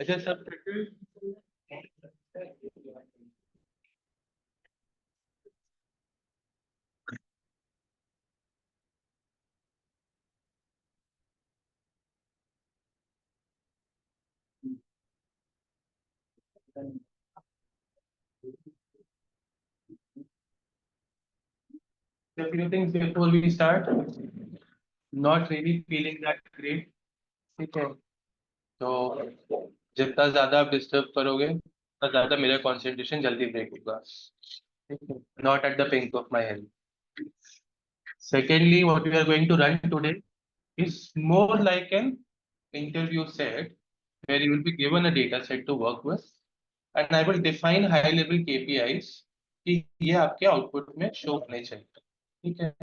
अच्छा सब a few things before we start. Not really feeling that great. ठीक है, तो जितना ज्यादा आप डिस्टर्ब करोगे उतना ज्यादा मेरा कंसंट्रेशन जल्दी ब्रेक होगा. ठीक है, not at the pink of my health. Secondly, what we are going to run today is more like an interview set where you will be given a data set to work with and I will define high level KPIs कि ये आपके output में show होने चाहिए. ठीक है,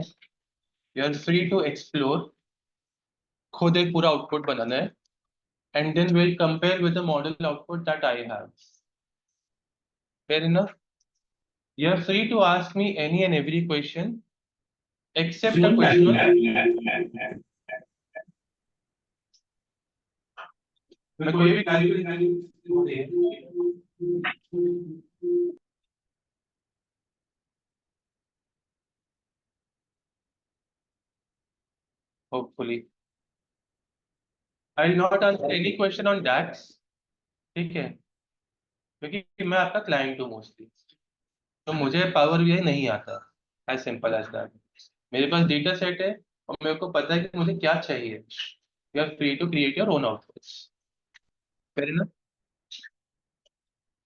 you are free to explore. खुद एक पूरा आउटपुट बनाना है and then we'll compare with the model output that I have. Fair enough? You are free to ask me any and every question except a question on मैं कोई भी hopefully I will not answer any question on DAX. ठीक है, क्योंकि मैं आपका client हूँ mostly, तो मुझे पावर बीआई नहीं आता. As simple as that. मेरे पास डेटा सेट है और मेरे को पता है कि मुझे क्या चाहिए. You are free to create your own outputs. Fair enough?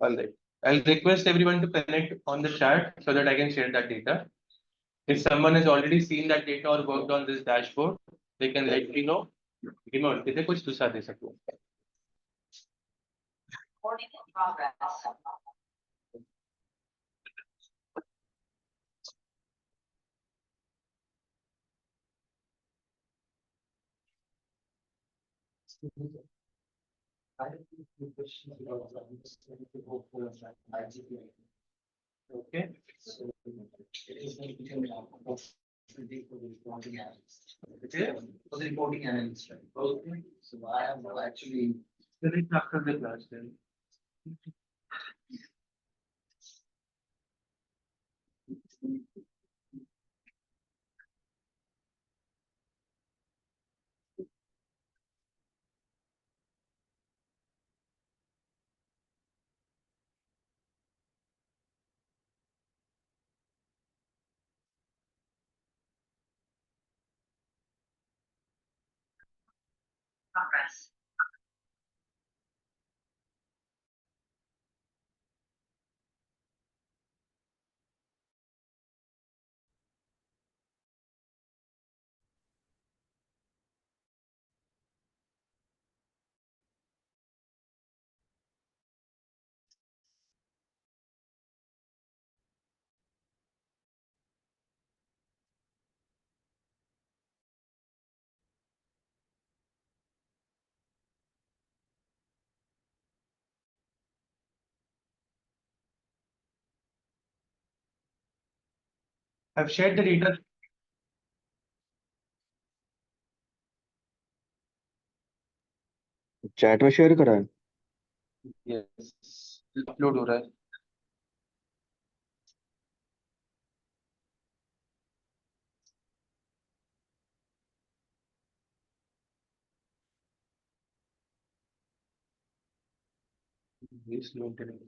All right. I'll request everyone to connect on the chat so that I can share that data. If someone has already seen that data or worked on this dashboard, they can let me know. कि मैं उनके लिए कुछ दूसरा दे सकूं. Okay. So for the reporting analyst, right? Okay. So I have actually finished after the class then. I've shared the data. Chat में share करा है. Yes. अपलोड हो रहा है. slow internet.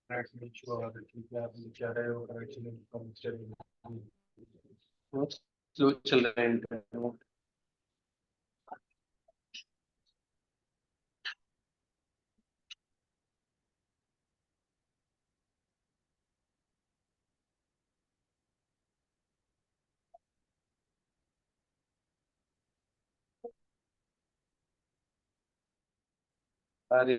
Let's make sure that you have the chat और actually consider बहुत slow चल रहा है इंटरनेट. अरे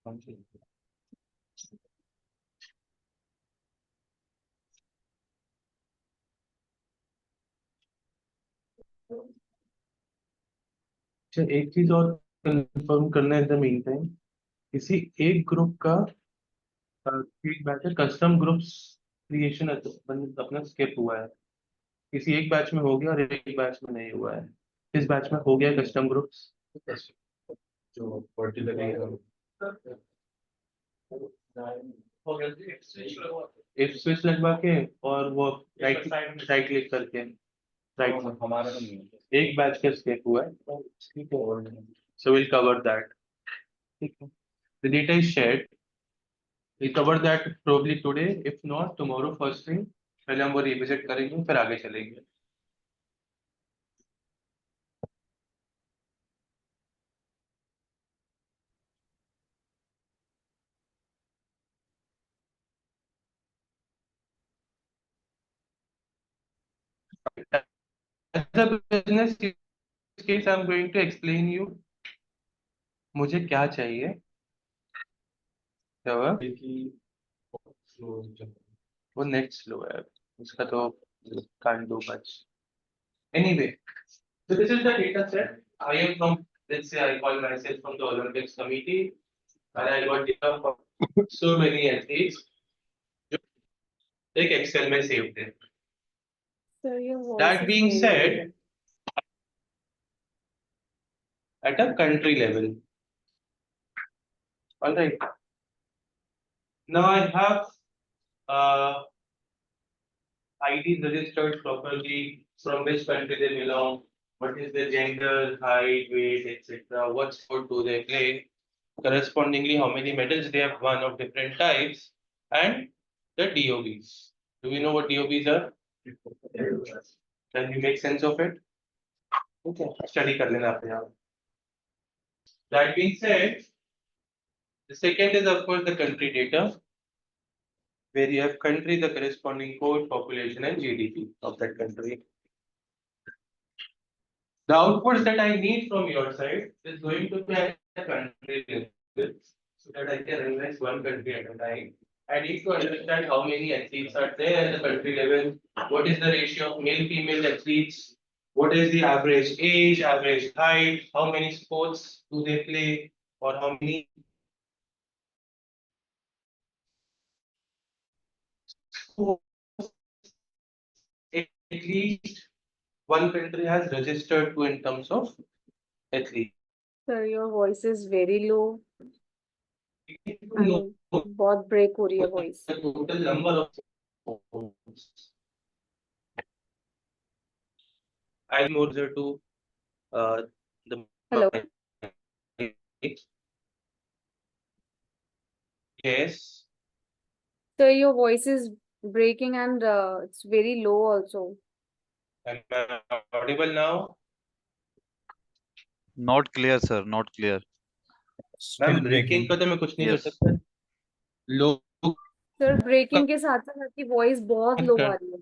अच्छा एक चीज और कंफर्म करना है इन द मीन टाइम, किसी एक ग्रुप का एक बैच है कस्टम ग्रुप्स क्रिएशन अपना स्किप हुआ है, किसी एक बैच में हो गया और एक बैच में नहीं हुआ है। किस बैच में हो गया कस्टम ग्रुप्स? जो पर्टिकुलर इफ स्विच लगवा के और वो राइट राइट क्लिक करके राइट में हमारा तो नहीं है। एक बैच का स्केप हुआ है, ठीक है, सो विल कवर दैट, ठीक है। The data is shared, will cover that probably today, if not tomorrow first thing. पहले हम वो रिविजिट करेंगे फिर आगे चलेंगे। As a business case, I'm going to explain you मुझे क्या चाहिए। क्या हुआ? वो नेट स्लो है, उसका तो can't do much. Anyway, so this is the data set. I am from, let's say I call myself from the Olympics committee, and I got data from so many athletes जो एक Excel में saved है। So your voice That is being very said, low. at a country level, all right. Now I have uh, IDs registered properly, from which country they belong, what is their gender, height, weight, etc. What sport do they play? Correspondingly, how many medals they have won of different types, and the DOBs. Do we know what DOBs are? Can you make sense of it? Okay, study कर लेना अपने आप. That being said, the second is of course the country data, where you have country, the corresponding code, population, and GDP of that country. The outputs that I need from your side is going to be at the country level, so that I can analyze one country at a time. I need to understand how many athletes are there at the country level, what is the ratio of male female athletes, what is the average age, average height, how many sports do they play, or how many sports at least one country has registered to in terms of athletes. Sir, your voice is very low. I No, mean, बहुत break हो रही है voice. the total number of sports. I'm more to the Hello. yes. Sir, your voice is breaking and it's very low also. Am I audible now? Not clear, sir. Not clear. Ma'am breaking का तो मैं कुछ नहीं कर Yes. सकता। लोग Sir, breaking के साथ साथ आपकी voice बहुत low आ रही है.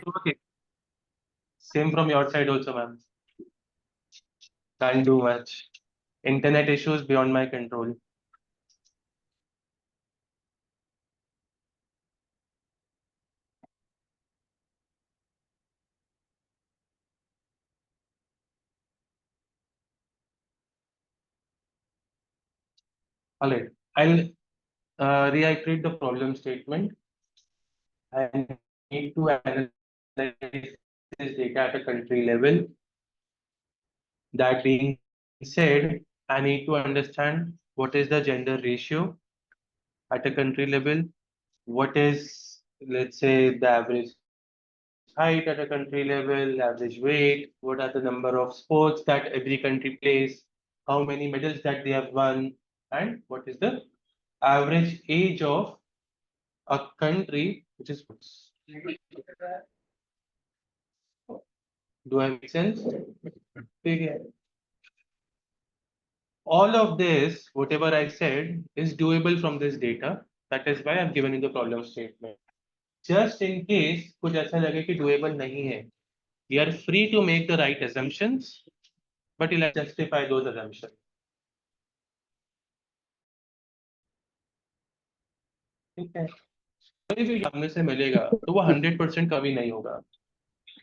okay. Same from your side also, ma'am. Can't do much. Internet issues beyond my control. All right. I'll reiterate the problem statement. I need to analyze this data at a country level. That being said, I need to understand what is the gender ratio at a country level. What is, let's say, the average height at a country level, average weight, what are the number of sports that every country plays, how many medals that they have won, and what is the average age of a country which is sports. Do I make sense? Okay. All of this, whatever I said, is doable from this data. That is why I've given you the problem statement. Just in case कुछ ऐसा लगे कि doable नहीं है, we are free to make the right assumptions, but you'll justify those assumptions. ठीक है, कोई भी सामने से मिलेगा तो वो 100% कभी नहीं होगा,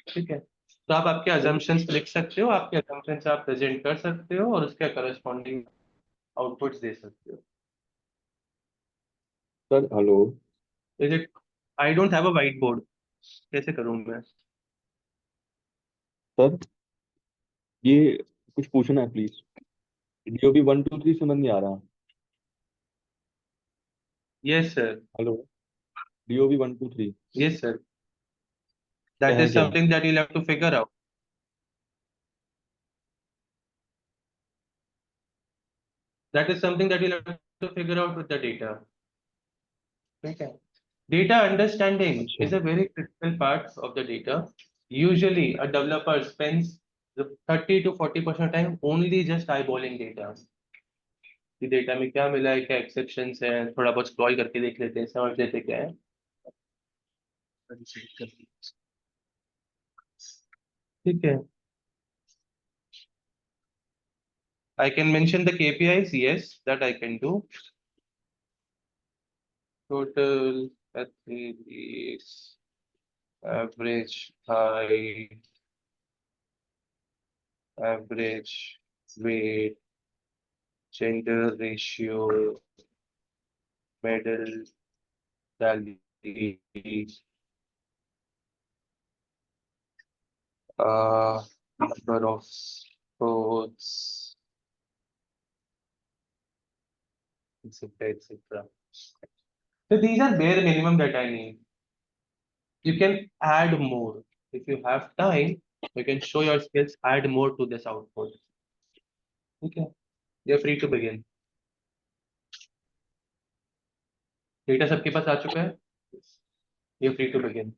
ठीक है। तो आप आपके assumptions लिख सकते हो, आपके assumptions आप प्रेजेंट कर सकते हो और उसके करस्पॉन्डिंग आउटपुट्स दे सकते हो। Sir hello. Is it? I don't have a white board, कैसे करूँ मैं? सर ये कुछ पूछना है प्लीज। डीओबी 1 2 3 समझ नहीं आ रहा। Yes sir. Hello. DOB 1 2 3 yes sir. क्या दैट है इज क्या? Something that you'll have to figure out. That is something that you'll have to figure out with the data. Okay. Data understanding अच्छा। is a very critical part of the data. Usually, a developer spends the 30 to 40% time only just eyeballing data. कि data में क्या मिला है, क्या exceptions है, थोड़ा बहुत स्क्रॉल करके देख लेते हैं, समझ लेते हैं क्या है। ठीक है। I can mention the KPIs, yes, that I can do. Total athletics, average height, average weight, gender ratio, medal tally, number of sports, etc., etc. So these are bare minimum that I need. You can add more. If you have time, you can show your skills, add more to this output. Okay, you're free to begin. Data सबके पास आ चुका है? You're free to begin.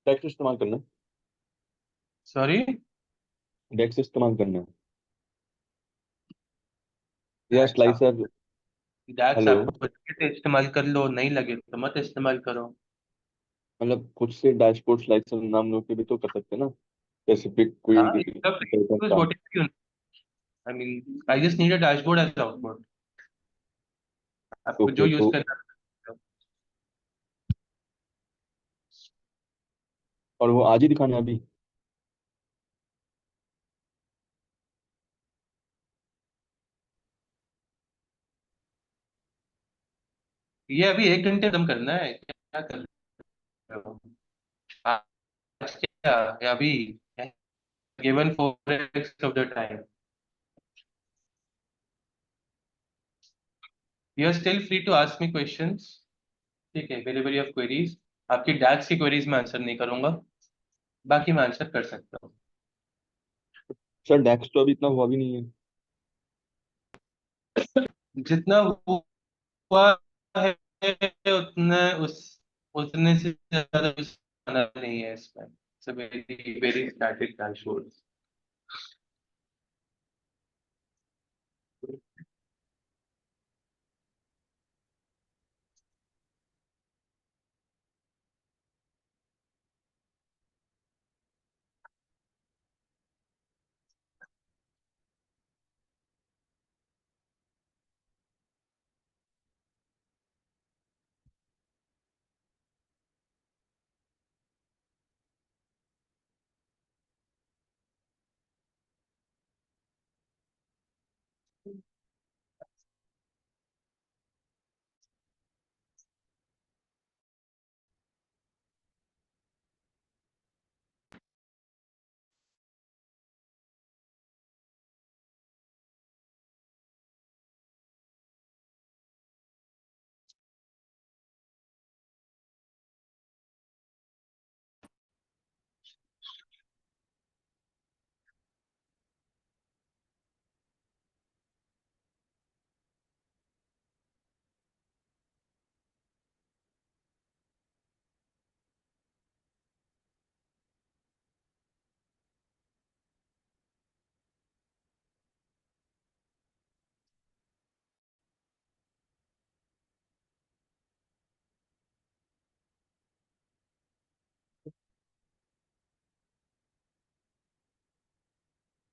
डेक्स इस्तेमाल करना है। Sorry? डेक्स इस्तेमाल करना है या स्लाइसर। डैक्स हेलो। आपको लगे तो इस्तेमाल कर लो, नहीं लगे तो मत इस्तेमाल करो। मतलब खुद से डैशबोर्ड स्लाइसर नाम लो के भी तो कर सकते हैं ना, स्पेसिफिक कोई हाँ, डेटा use का। whatever you, I mean, I just need a dashboard as output. आपको जो ओके यूज तो करना है। और वो आज ही दिखाना है अभी? ये अभी 1 घंटे खत्म करना है, क्या कर रहे हो? आज क्या, या अभी? Given 4x of the time. You are still free to ask me questions. ठीक है, whenever you have queries. आपकी डैक्स की क्वेरीज में आंसर नहीं करूंगा, बाकी मैं आंसर कर सकता हूँ। सर डेक्स तो अभी इतना हुआ भी नहीं है। जितना हुआ है उतना उतने से ज्यादा कुछ आना नहीं है इसमें। It's a very very static dashboard.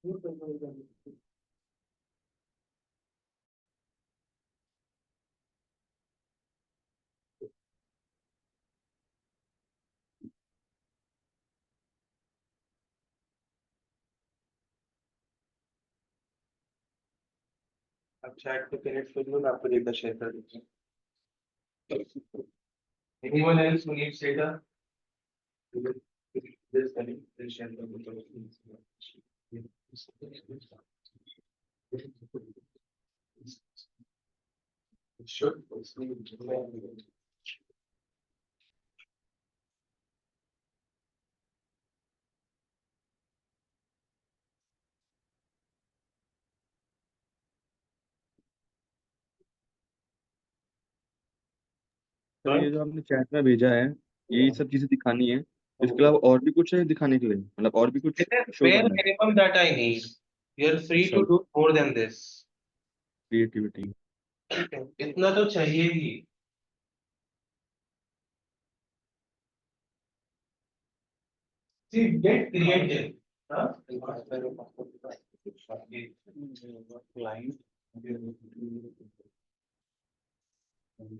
अब चैट पे कनेक्ट कर लो, मैं आपको डेटा शेयर कर देता हूँ. Anyone else who needs data? Just connect, then share the Should. तो ये जो आपने चैट में भेजा है, यही सब चीजें दिखानी है, इसके अलावा और भी कुछ है दिखाने के लिए, मतलब और भी कुछ This is शो bare करना है? minimum that I need. You're free to do more than this. Creativity. इतना तो चाहिए ही. See, get creative. Huh?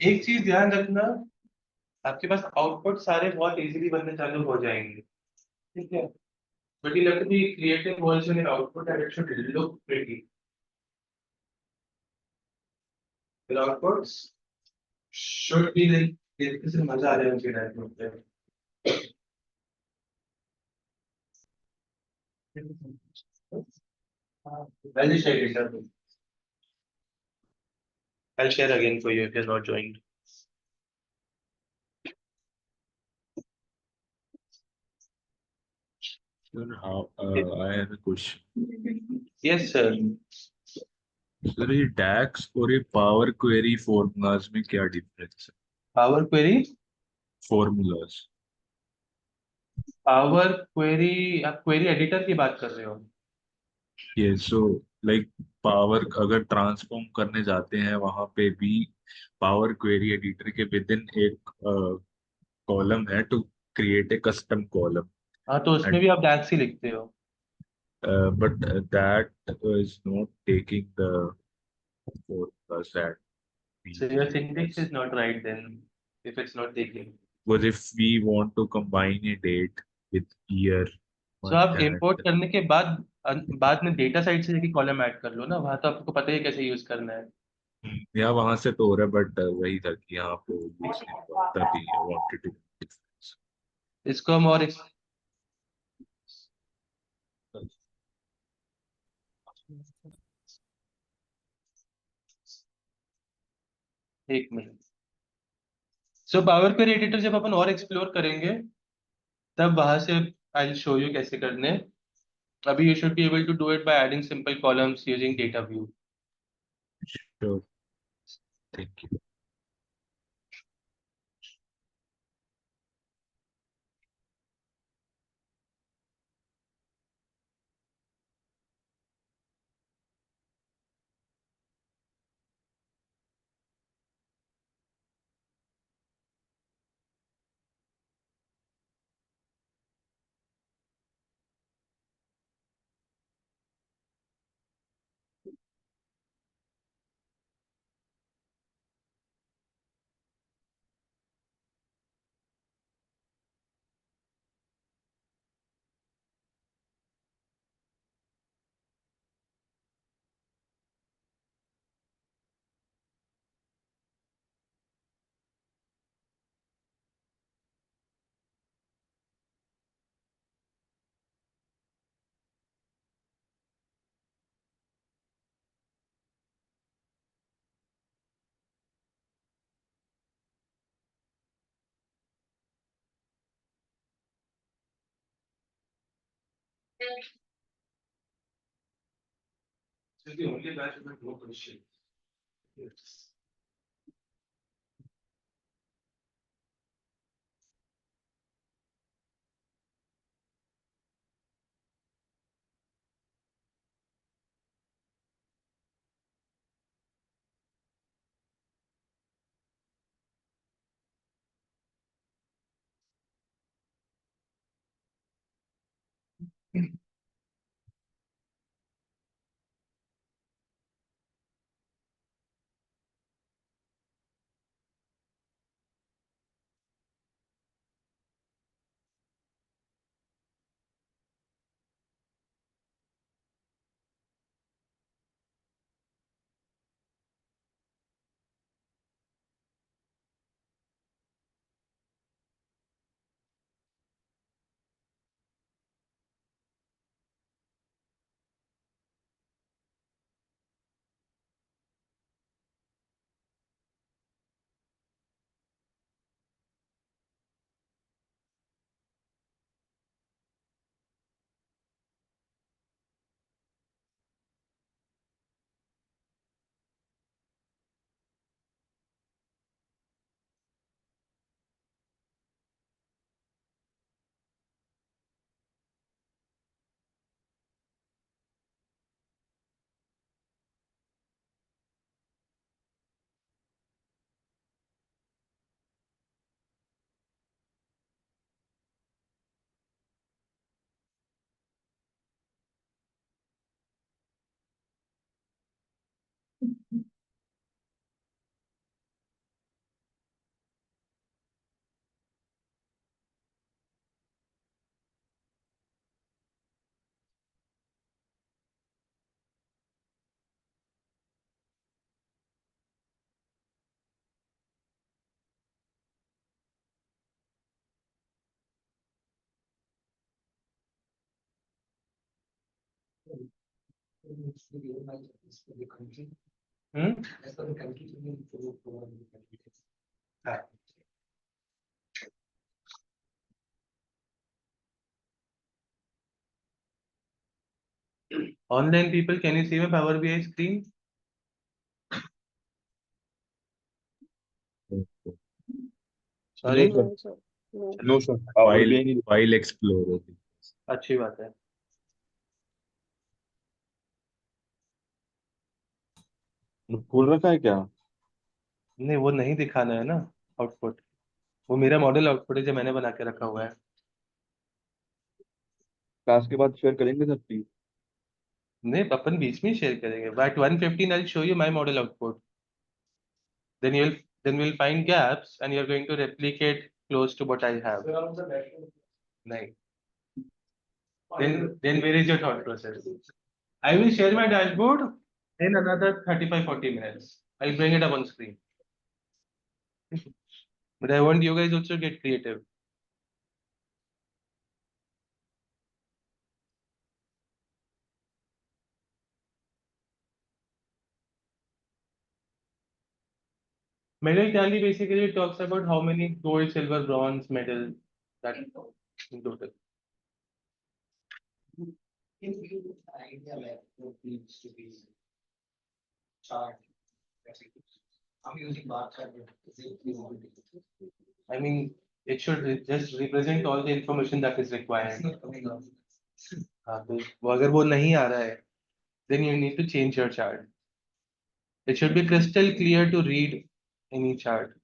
एक चीज ध्यान रखना, आपके पास आउटपुट सारे बहुत इजीली बनने चालू हो जाएंगे, ठीक है, but you have to be creative also in output and it should look pretty. The outputs should be like देखने से मजा आ जाए उनके डायरेक्ट पे. I'll just share it. I'll share again for you if you're not joined. Sir, I have a question. Yes, sir. Sir ये DAX और ये power query formulas में क्या डिफरेंस है? Power query. Formulas. Power query, आप query editor की बात कर रहे हो? ये सो लाइक पावर अगर ट्रांसफॉर्म करने जाते हैं वहां पे भी पावर क्वेरी एडिटर के विद इन एक कॉलम है to create a custom column. हाँ, तो उसमें भी आप डैक्स ही लिखते हो. But that is not taking the formulas that So your syntax is not right then, if it's not taking. was if we want to combine a date with year So आप month and import करने के बाद में data side से जाके column add कर लो ना, वहां तो आपको पता ही है कैसे यूज करना है. यहाँ वहां से तो हो रहा है बट वही था कि यहाँ पे यूज नहीं हुआ तभी आई वांटेड टू. इसको हम और एक minute. So power query editor जब अपन और एक्सप्लोर करेंगे तब वहां से आई शो यू कैसे करने हैं. अभी you should be able to do it by adding simple columns using data view. Sure. Thank you. So the only batch with no question. Yes. Hmm हाँ. Online people, can you see my Power BI screen? Sorry, No, sir. No, sir. No. No, sir. Power file BI नहीं file explore होगी। अच्छी बात है. खोल रखा है क्या? नहीं, वो नहीं दिखाना है ना आउटपुट. वो मेरा मॉडल आउटपुट है जो मैंने बना के रखा हुआ है. क्लास के बाद शेयर करेंगे सर प्लीज। नहीं, अपन बीच में शेयर करेंगे. At 1:15 I'll show you my model output. Then you'll find gaps and you're going to replicate close to what I have. नहीं. Then where is your thought process? I will share my dashboard in another 35-40 minutes. I'll bring it up on screen. But I want you guys also to get creative. Medal tally basically talks about how many gold, silver, bronze medal that in total. I mean, it should just represent all the information that is required. हाँ, तो अगर वो नहीं आ रहा है, then you need to change your chart. It should be crystal clear to read any chart.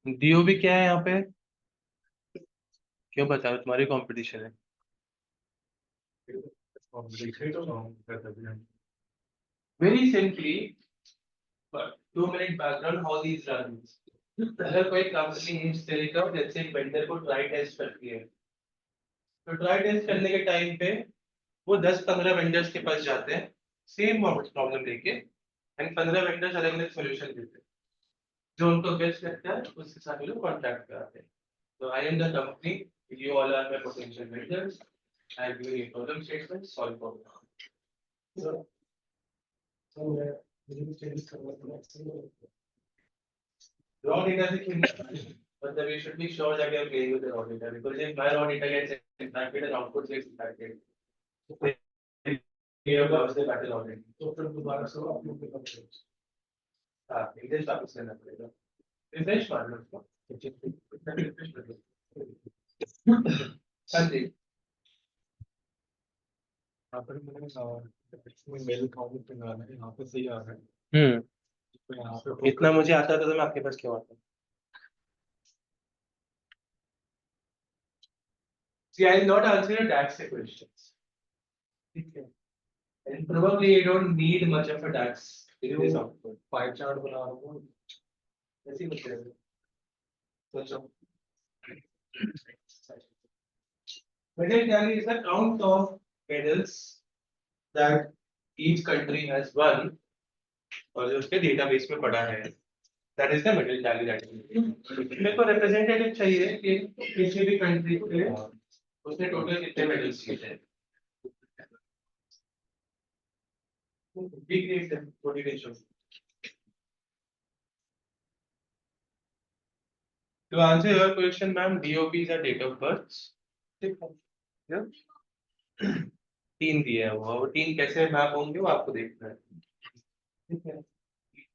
DOB क्या है यहाँ पे? क्यों बता रहे हो? तुम्हारी कंपटीशन है. Very simply, but 2 minute background how these runs. अगर कोई कंपनी इस तरीका जैसे वेंडर को ट्राई टेस्ट करती है, तो ट्राई टेस्ट करने के टाइम पे वो 10-15 वेंडर्स के पास जाते हैं सेम प्रॉब्लम लेके, एंड 15 वेंडर्स अलग अलग सोल्यूशन देते हैं. जो उनको बेस्ट लगता है उस हिसाब से लोग कॉन्टैक्ट कराते हैं. तो I am the company, you all are my potential vendors. I am giving you problem statement, solve problem. Raw data is important, but we should be sure that we are playing with the raw data, because if my raw data gets impacted and output gets impacted, we have lost the battle already. तो फिर दोबारा से upload करना पड़ेगा. हाँ, refresh वापस करना पड़ेगा. रिफ्रेश मार लो उसको. रिफ्रेश कर दो. हाँ जी. यहाँ पर मैंने मेल काउंट लगाना है, यहाँ पे सही आ रहा है. तो यहाँ पे इतना मुझे आता था तो मैं आपके पास क्यों आता? See, I will not answer your DAX questions. Okay. And probably you don't need much of a DAX in this output. Pie chart बना रहा हूँ. ऐसे ही बचेगा. सोचो. Metal tally is the count of medals that each country has won और जो उसके database में पड़ा है. That is the medal tally that मेरे को representative चाहिए कि किसी भी country के उसने total कितने medals जीते हैं. Big nation, what did it show? To answer your question, ma'am, DOBs are date of birth. Yeah. तीन दिए हैं वो तीन कैसे मैप होंगे वो आपको देखना है. ठीक है.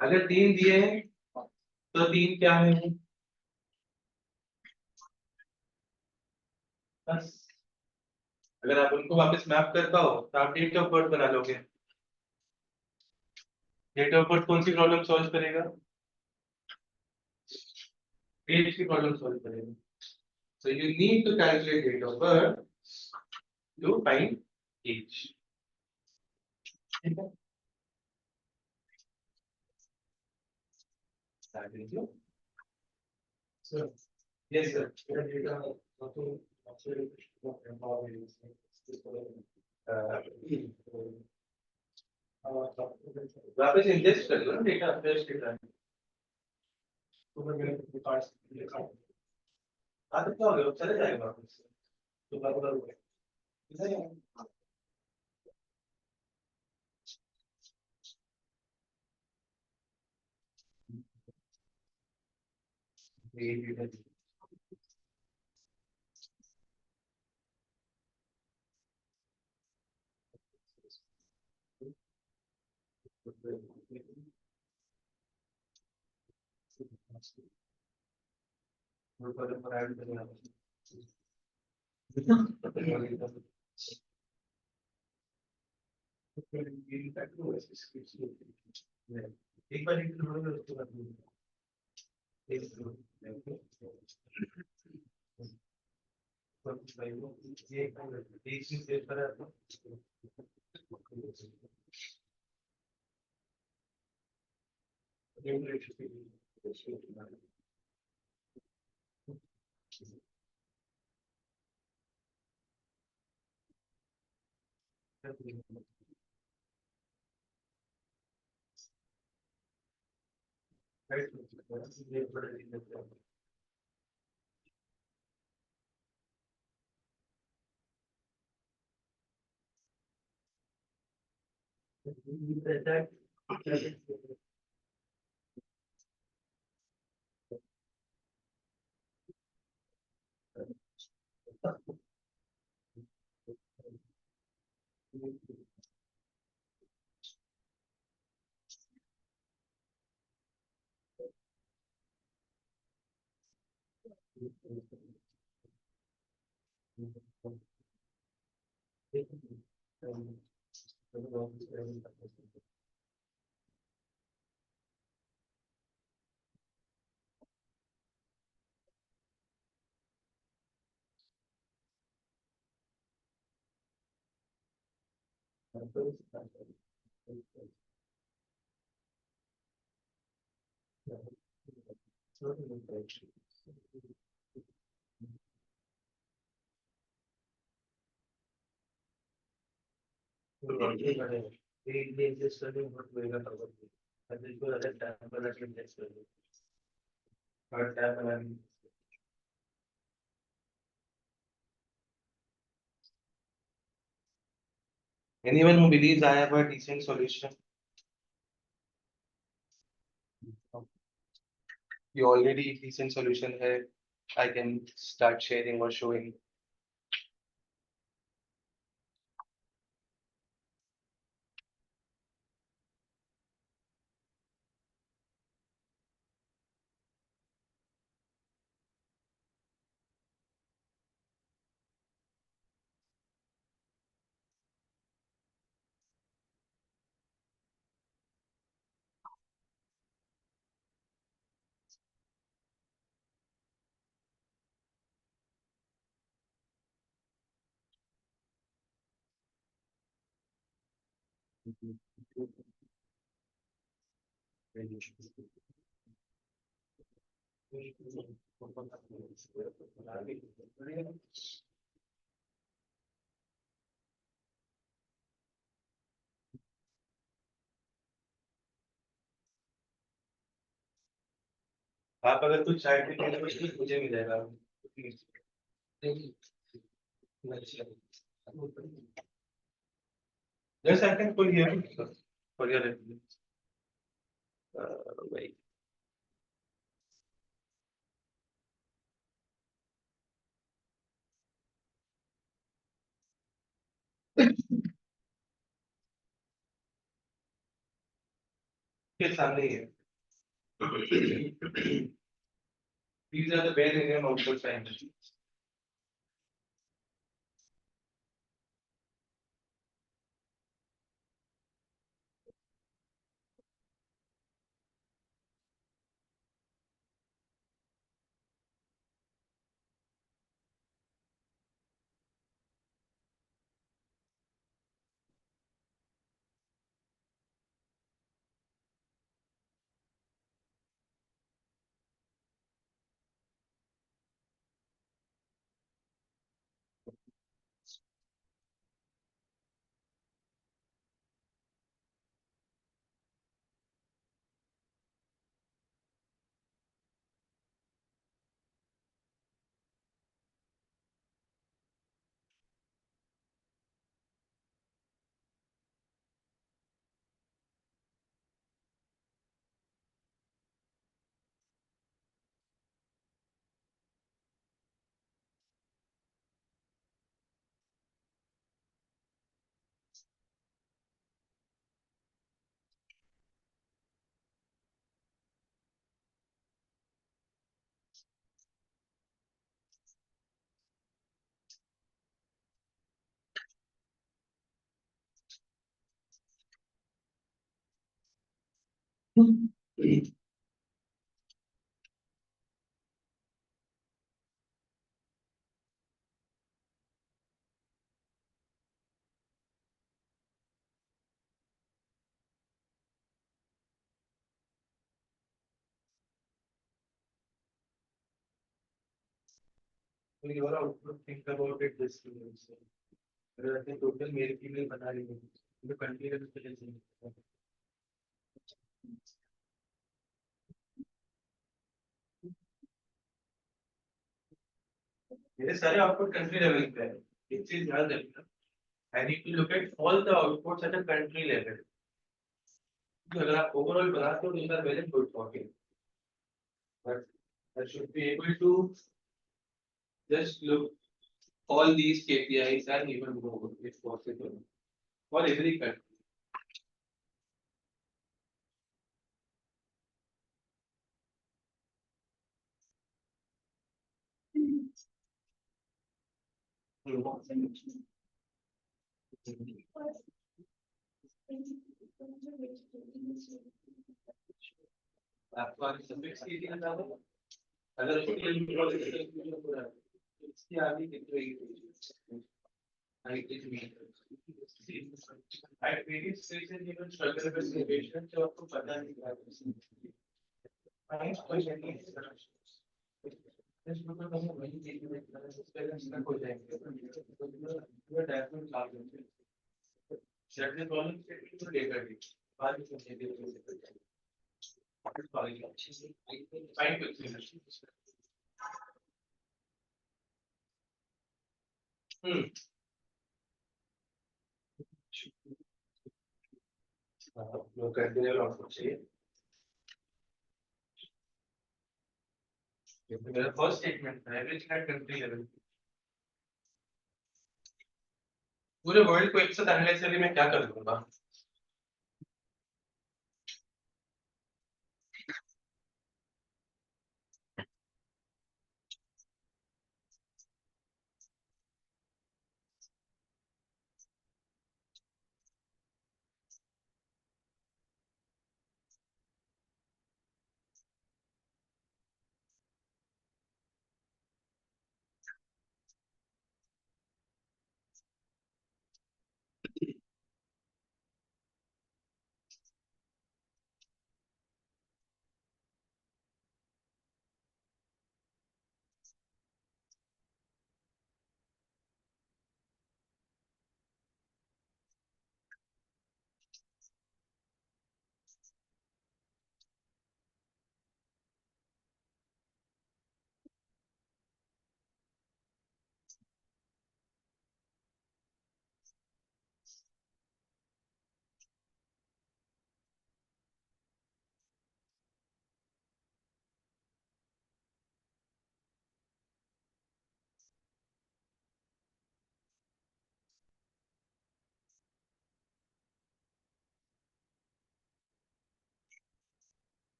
अगर तीन दिए हैं तो तीन क्या है बस. अगर आप उनको वापस मैप कर पाओ तो आप डेट ऑफ बर्थ बना लोगे. डेट ऑफ बर्थ कौन सी प्रॉब्लम सॉल्व करेगा. एज की प्रॉब्लम सॉल्व करेगा. So you need to calculate date of birth to find age. ठीक है. Start with you. Sir. Yes, sir. वापस इंजेक्ट कर लो ना डेटा फ्रेश डेटा. आदत क्या हो गया चले जाएगा वापस. तो बराबर एक बार उसके बाद Anyone who believes I have a decent solution, you already decent solution है, I can start sharing or showing. आप अगर कुछ चाय पीते हैं तो कुछ मुझे मिलेगा। Yes, I can pull here for your reference. Wait. के सामने ही है। These are the bare minimum output times. Your output, think about it this way. अगर अपने टोटल मेल फीमेल बना रही है तो कंटिन्यू तो चले जाएंगे। मेरे सारे आउटपुट कंट्री लेवल पे है। एक चीज याद रखना, I need to look at all the outputs at a country level. अगर आप ओवरऑल बनाते हो तो इधर very good for you, but I should be able to just look all these KPIs and even more if possible for every country. आपको आगे subjects की दिया था अगर उसके लिए इसकी आगे कितनी I did mean at various stages even struggle with innovation तो आपको पता नहीं क्या इस मतलब हम वही चीज में पहले स्टक हो जाएंगे पूरा डायरेक्ट काम करते हैं शेड्यूल कॉलम से तो डेटा भी बाद में समझे दे फाइन लोग कंटिन्यू आउटपुट चाहिए। मेरा फर्स्ट स्टेटमेंट है एवरेज एट कंट्री लेवल। पूरे वर्ल्ड को एक साथ एनालाइज करके मैं क्या कर दूंगा?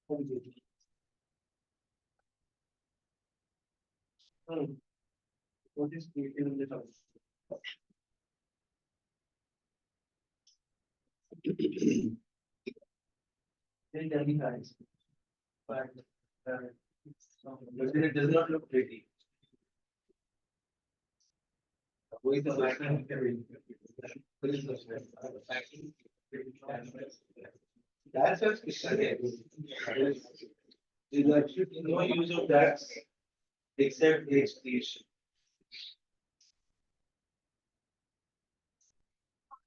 What is created in the house? Very tiny eyes, but it does not look pretty. Who is the black man? Who is the that's what's there's actually no use of that except the explanation.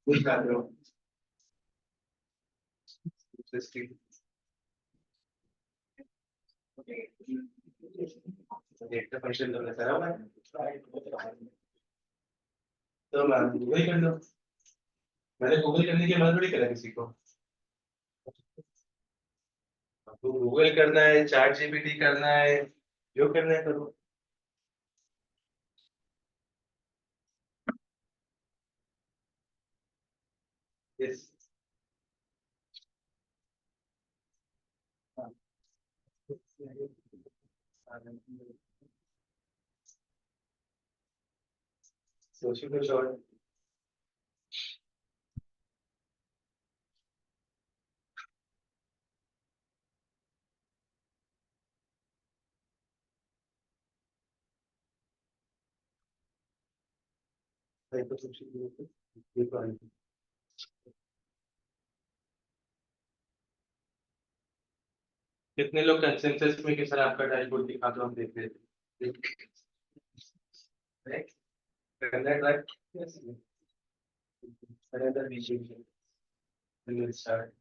Good background. Interesting. एक function करना चाह रहा हूँ तो मैं Google कर लो मैंने Google करने के बाद थोड़ी करा किसी को आपको गूगल करना है चैट जीपीटी करना है जो करना है करो यस सोचो कुछ और कितने लोग कंसेंसस में कि सर आपका डैशबोर्ड दिखा दो हम देख लेते हैं राइट करना है right yes another meeting will start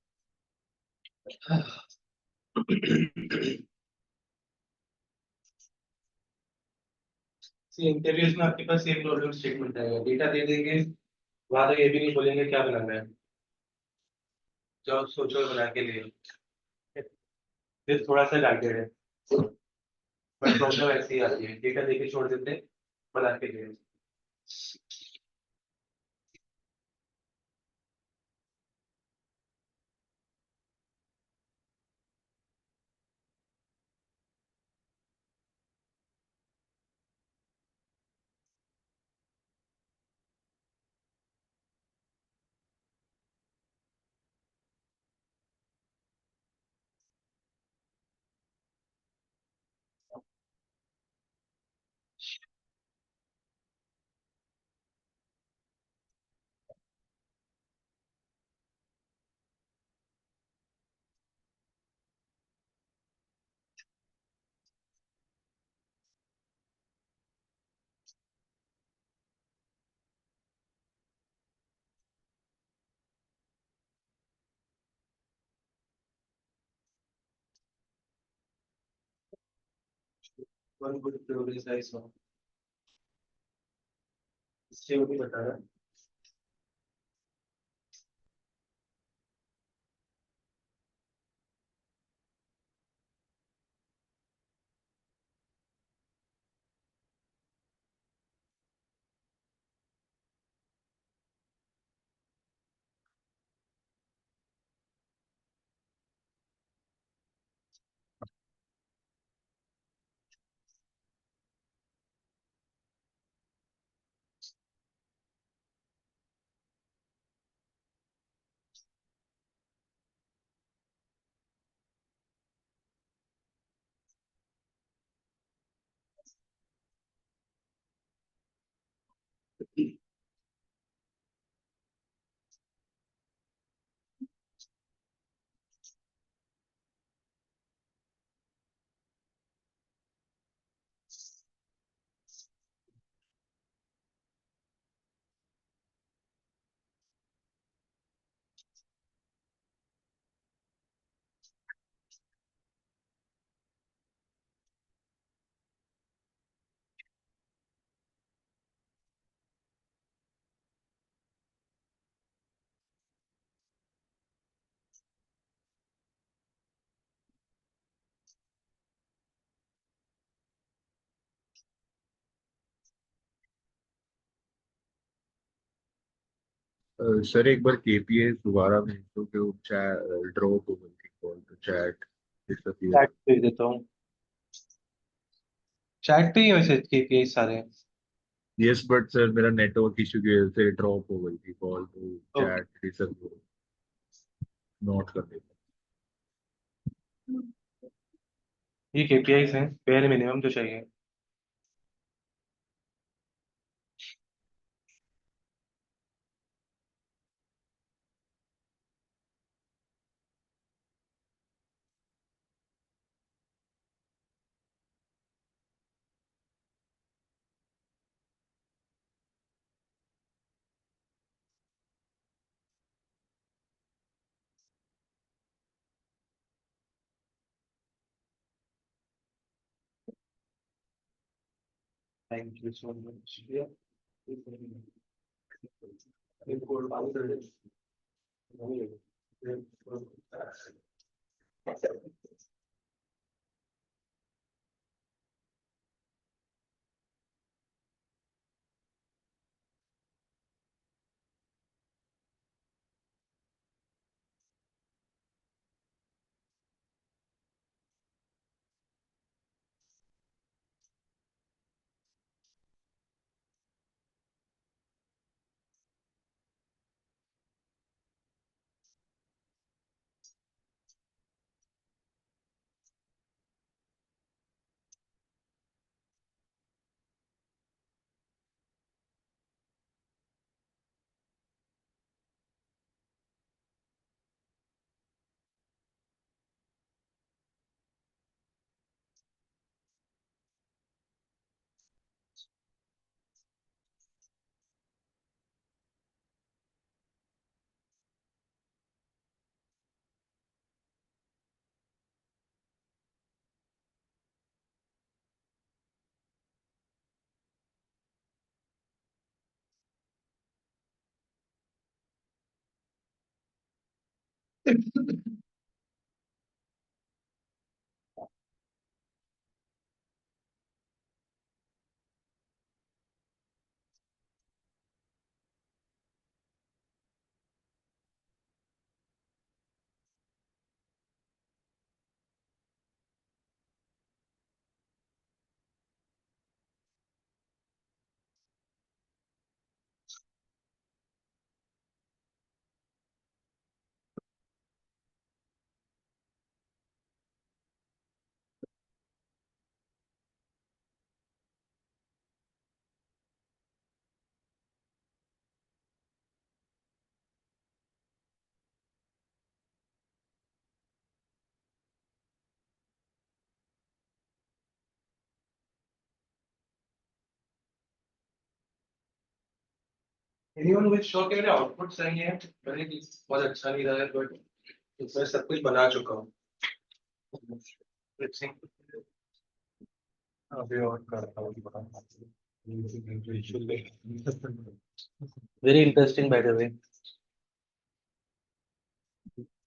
see interviews में आपके पास सेम प्रॉब्लम स्टेटमेंट आएगा डेटा दे देंगे वहां तक ये भी नहीं बोलेंगे क्या बनाना है जो सोचो बना के लिए फिर थोड़ा सा गाइडेड है बट प्रॉब्लम ऐसी ही आती है डेटा देके छोड़ देते हैं बना के लिए 1 good progress I saw इससे वो भी बता रहा सर एक बार केपीएस दोबारा भेज दो कि वो ड्रॉप हो गई थी कॉल तो चैट डिसअपियर। चैट भेज देता हूँ। चैट पे ही मैसेज KPI सारे हैं। यस बट सर मेरा नेटवर्क इशू की वजह से ड्रॉप हो गई थी कॉल, तो ओके। चैट डिसअपियर नोट कर देता ये KPIs हैं, bare मिनिमम तो चाहिए। Thank you so much. Anyone with show के मेरे आउटपुट सही है, मैंने बहुत अच्छा नहीं रहा है, बट मैं सब कुछ बना चुका हूँ। Let's see. अभी और करता हूँ। Very interesting, by the way.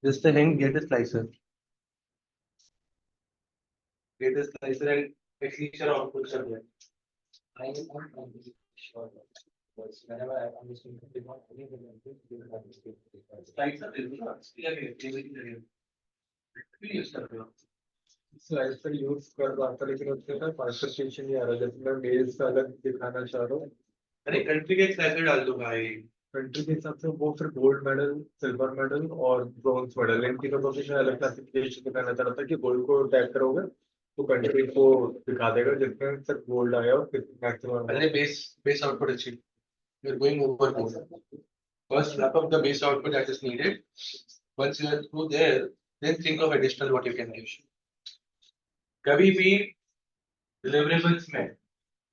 Just a hint, get a slicer. Get a slicer and at least your output should be. I am not completely sure. Because whenever I am listening to the slicer is not clear. use कर रहे हो? Slicer use कर रहा था लेकिन उसके साथ transformation नहीं आ रहा, जैसे मैं मेल्स का अलग दिखाना चाह रहा हूँ। अरे कंट्री के स्लाइसर डाल दो भाई। कंट्री के हिसाब से वो फिर गोल्ड मेडल, सिल्वर मेडल और ब्रॉन्ज मेडल, इन तीनों को भी मैं अलग क्लासिफिकेशन दिखाना चाह रहा था कि गोल्ड को टैग करोगे तो कंट्री को दिखा देगा जिसमें सिर्फ गोल्ड आया और मैक्सिमम। पहले base output achieve. You're going overboard. First, wrap up the base output that is needed. Once you are through there, then think of additional what you can give. कभी भी deliverables में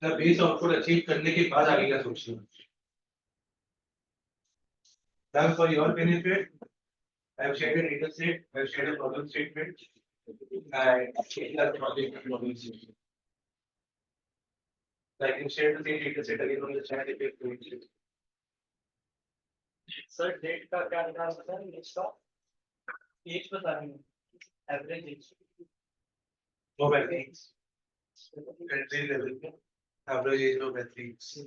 the base output achieve करने के बाद आगे का सोचना। Now for your benefit, I have shared a data set, I have shared a problem statement, and shared a project problem statement. I can share the same data set again on the chat if you're going to. Sir date का क्या निकाल सकते हैं इसका as बता रही हूँ average age No athletes. Country level पे average age of athletes.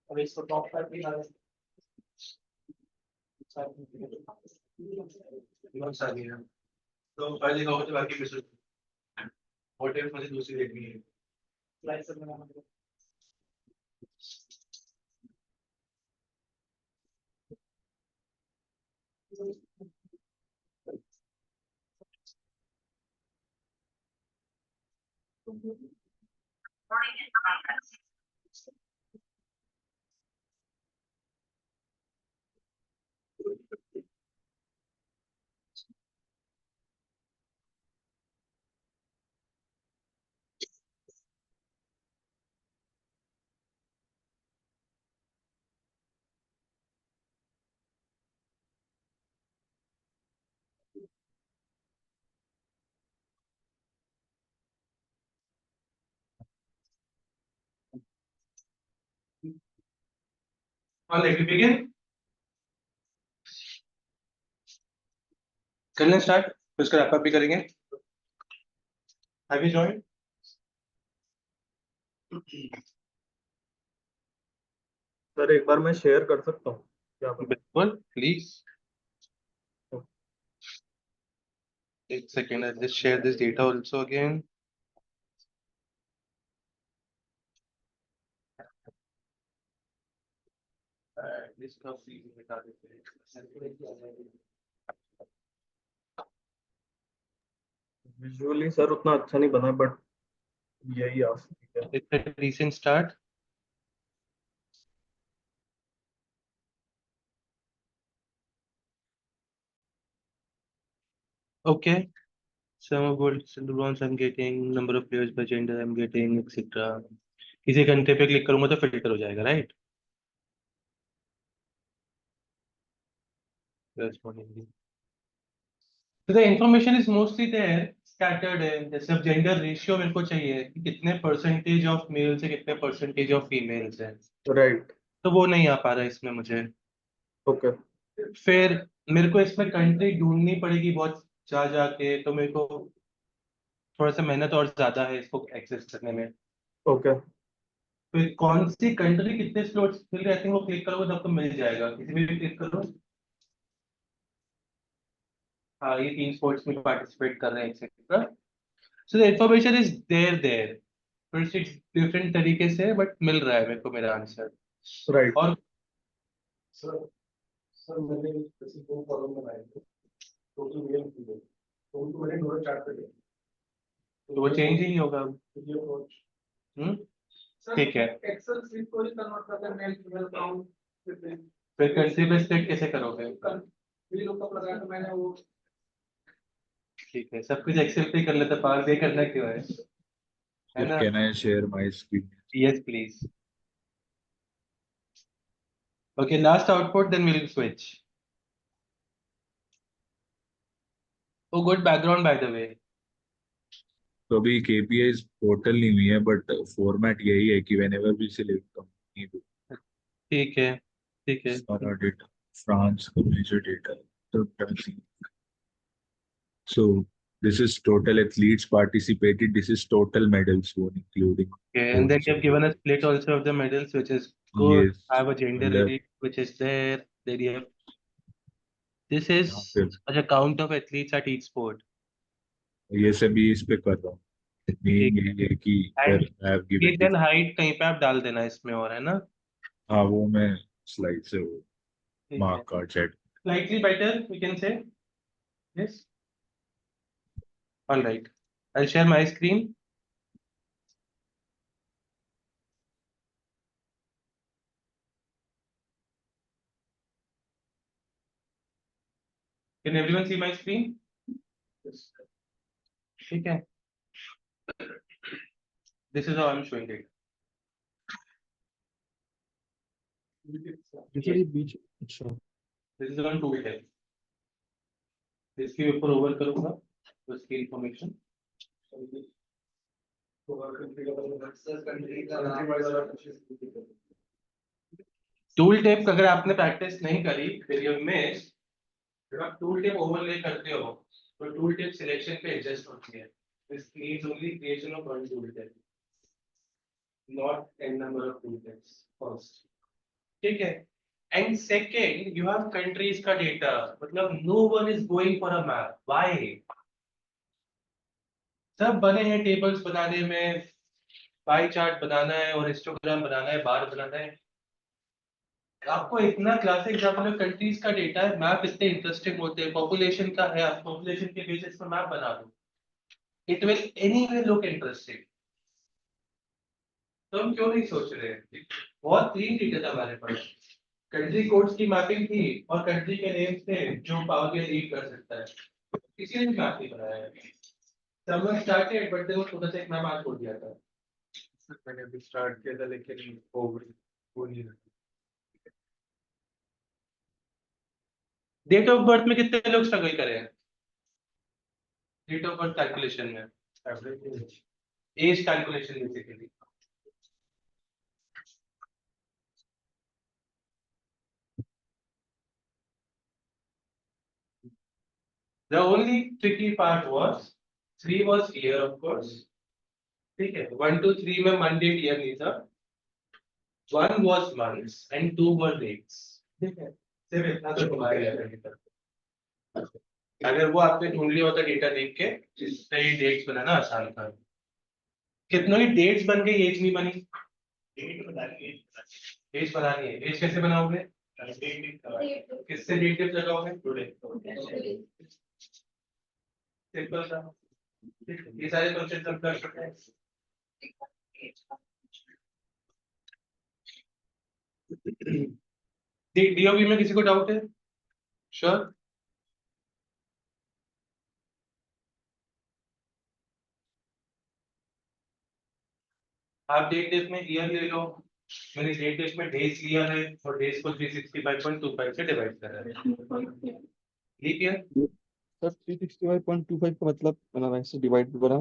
अब इसको टॉप पर भी डालें। तो पहले कहो तो बाकी मिस होटल मुझे दूसरी देखनी है। स्लाइस में और लेट मी बिगिन। कर लें स्टार्ट, फिर उसका रैप अप भी करेंगे। Have you joined? सर एक बार मैं शेयर कर सकता हूँ क्या आप? बिल्कुल, प्लीज। एक second, I just share this data also again. इसका फ्रीज बता देते हैं। विजुअली सर उतना अच्छा नहीं बना बट यही आ सकती है। It's a decent start. Okay. Some of gold silver bronze I'm getting, number of players by gender I'm getting, etc. किसी घंटे पे क्लिक करूंगा तो फिल्टर हो जाएगा, right? Correspondingly. So the information is mostly there, scattered है। जैसे अब जेंडर रेशियो मेरे को चाहिए कि कितने परसेंटेज ऑफ मेल्स है, कितने परसेंटेज ऑफ फीमेल्स है, राइट। तो वो नहीं आ पा रहा है इसमें मुझे। ओके। फिर मेरे को इसमें कंट्री ढूंढनी पड़ेगी बहुत जा जाके, तो मेरे को थोड़ा सा मेहनत और ज्यादा है इसको एक्सेस करने में। ओके। फिर कौन सी कंट्री कितने स्लॉट्स मिल रहे हैं वो क्लिक करोगे तब तो मिल जाएगा, किसी भी क्लिक करो। हाँ, ये 3 स्पोर्ट्स में पार्टिसिपेट कर रहे हैं etcetera. So the information is there फिर से डिफरेंट तरीके से बट मिल रहा है मेरे को मेरा आंसर। राइट। और सर मैंने जैसे 2 कॉलम बनाए थे टोटल मेल फीमेल तो उनको मैंने दोनों चार्ट पे दिया तो वो चेंज ही नहीं होगा। ये अप्रोच ठीक है, एक्सेल शीट को ही कन्वर्ट करते हैं मेल फीमेल काउंट फिर कंट्री पे स्प्लिट कैसे करोगे? ये लोग का लगाया तो मैंने वो ठीक है, सब कुछ एक्सेल पे कर लेते, पावर पे करना क्यों है Sir, ना? can I share my screen? Yes please. Okay, last output, then we'll switch. Oh, good background by the way. तो अभी KPIs पोर्टल नहीं हुई है बट फॉर्मेट यही है कि whenever we select company ठीक है, ठीक है। सारा डेटा फ्रांस का मेजर डेटा तो Brazil. So This is total athletes participated. This is total medals won, including Okay, and then golds they've and given a medals. split also of the medals, which is good. Yes, I have a gender मतलब rate, which is there. Then you have this यहाँ is पे a count of athletes at each sport. ये सभी इस पे कर रहा हूँ. ठीक Meaning है. यही है कि And I have given season height कहीं पे आप डाल देना इसमें और है ना. हाँ वो मैं स्लाइड से ठीक है. Mark card chat. Slightly better, we can say. Yes. All right. I'll share my screen. Can everyone see my screen? Yes. ठीक है. This is how I'm showing it. जैसे ये बीच अच्छा This is on tool tab. इसके ऊपर over करूंगा तो इसकी इंफॉर्मेशन. टूल टेप अगर आपने प्रैक्टिस नहीं करी फिर ये मिस. जब आप टूल टेप ओवरले करते हो तो टूल टेप सिलेक्शन पे एडजस्ट होती है. This needs only creation of one tool tip, not n number of tool tips first. ठीक है. And second you have countries का डेटा, मतलब no one is going for a map. Why? सब बने हैं टेबल्स बनाने में, पाई चार्ट बनाना है और हिस्टोग्राम बनाना है, बार बनाना है. आपको इतना क्लासिक एग्जाम्पल कंट्रीज का डेटा है, मैप इतने इंटरेस्टिंग होते हैं. पॉपुलेशन का है, आप पॉपुलेशन के बेसिस पर मैप बना दो. It will anyway look interesting. तो हम क्यों नहीं सोच रहे हैं? बहुत 3 डेटा था हमारे पास. कंट्री कोड्स की मैपिंग थी और कंट्री के नेम्स थे जो पावर बीआई रीड कर सकता है. किसी ने भी मैप नहीं बनाया है. Someone started but there was छोटा सा एक मैप आज छोड़ दिया था. मैंने अभी स्टार्ट किया था लेकिन वो नहीं रहा. डेट ऑफ बर्थ में कितने लोग स्ट्रगल करे हैं? डेट ऑफ बर्थ कैलकुलेशन में, average age calculation basically. The only tricky part was 3 was clear of course. ठीक है. 1 2 3 में Monday clear नहीं था. 1 was months and 2 were dates. ठीक है. सिर्फ इतना तो तुम्हारे लिए डेटा. अगर वो आपने ढूंढ लिया होता डेटा देख के, जिससे ही डेट्स बनाना आसान था. कितनों की डेट्स बन गई, एज नहीं बनी. एज बनानी है. एज कैसे बनाओगे? किससे डेट टिप लगाओगे? टुडे. सिंपल सा. ये सारे क्वेश्चन हम कर सकते हैं. डीओबी में किसी को डाउट है? श्योर. आप डेट डेट में ईयर ले लो. मैंने डेट डेट में डेज लिया है और डेज को 365.25 से डिवाइड कर रहा है. Leap year. सर 365.25 का मतलब मैंने वैसे डिवाइड करा.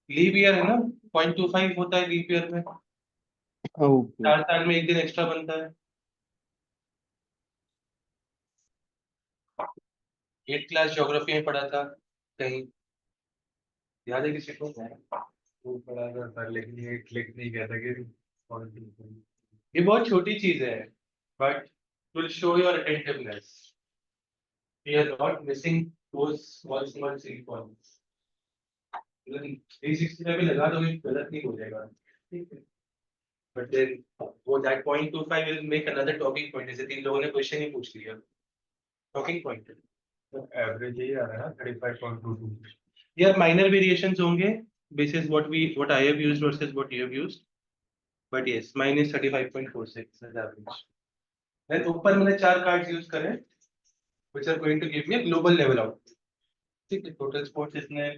लीप ईयर है ना, 0.25 होता है लीप ईयर में. हाँ ओके 4 साल में एक दिन एक्स्ट्रा बनता है. 8th क्लास ज्योग्राफी में पढ़ा था कहीं, याद है किसी को? वो पढ़ा था सर लेकिन ये क्लिक नहीं किया था कि ये बहुत छोटी चीज है but will show your attentiveness. We are not missing those small small points. 365 पे लगा दोगे गलत नहीं हो जाएगा. ठीक है. बट देन वो that 0.25 will make another talking point. जैसे 3 लोगों ने क्वेश्चन ही पूछ लिया, टॉकिंग पॉइंट. एवरेज यही आ रहा है ना 35.22. यार माइनर वेरिएशंस होंगे basis what I have used versus what you have used, but yes mine is 35.46 as average. Then ऊपर मैंने 4 cards यूज करे which are going to give me a global level output. ठीक है. Total sports इतने,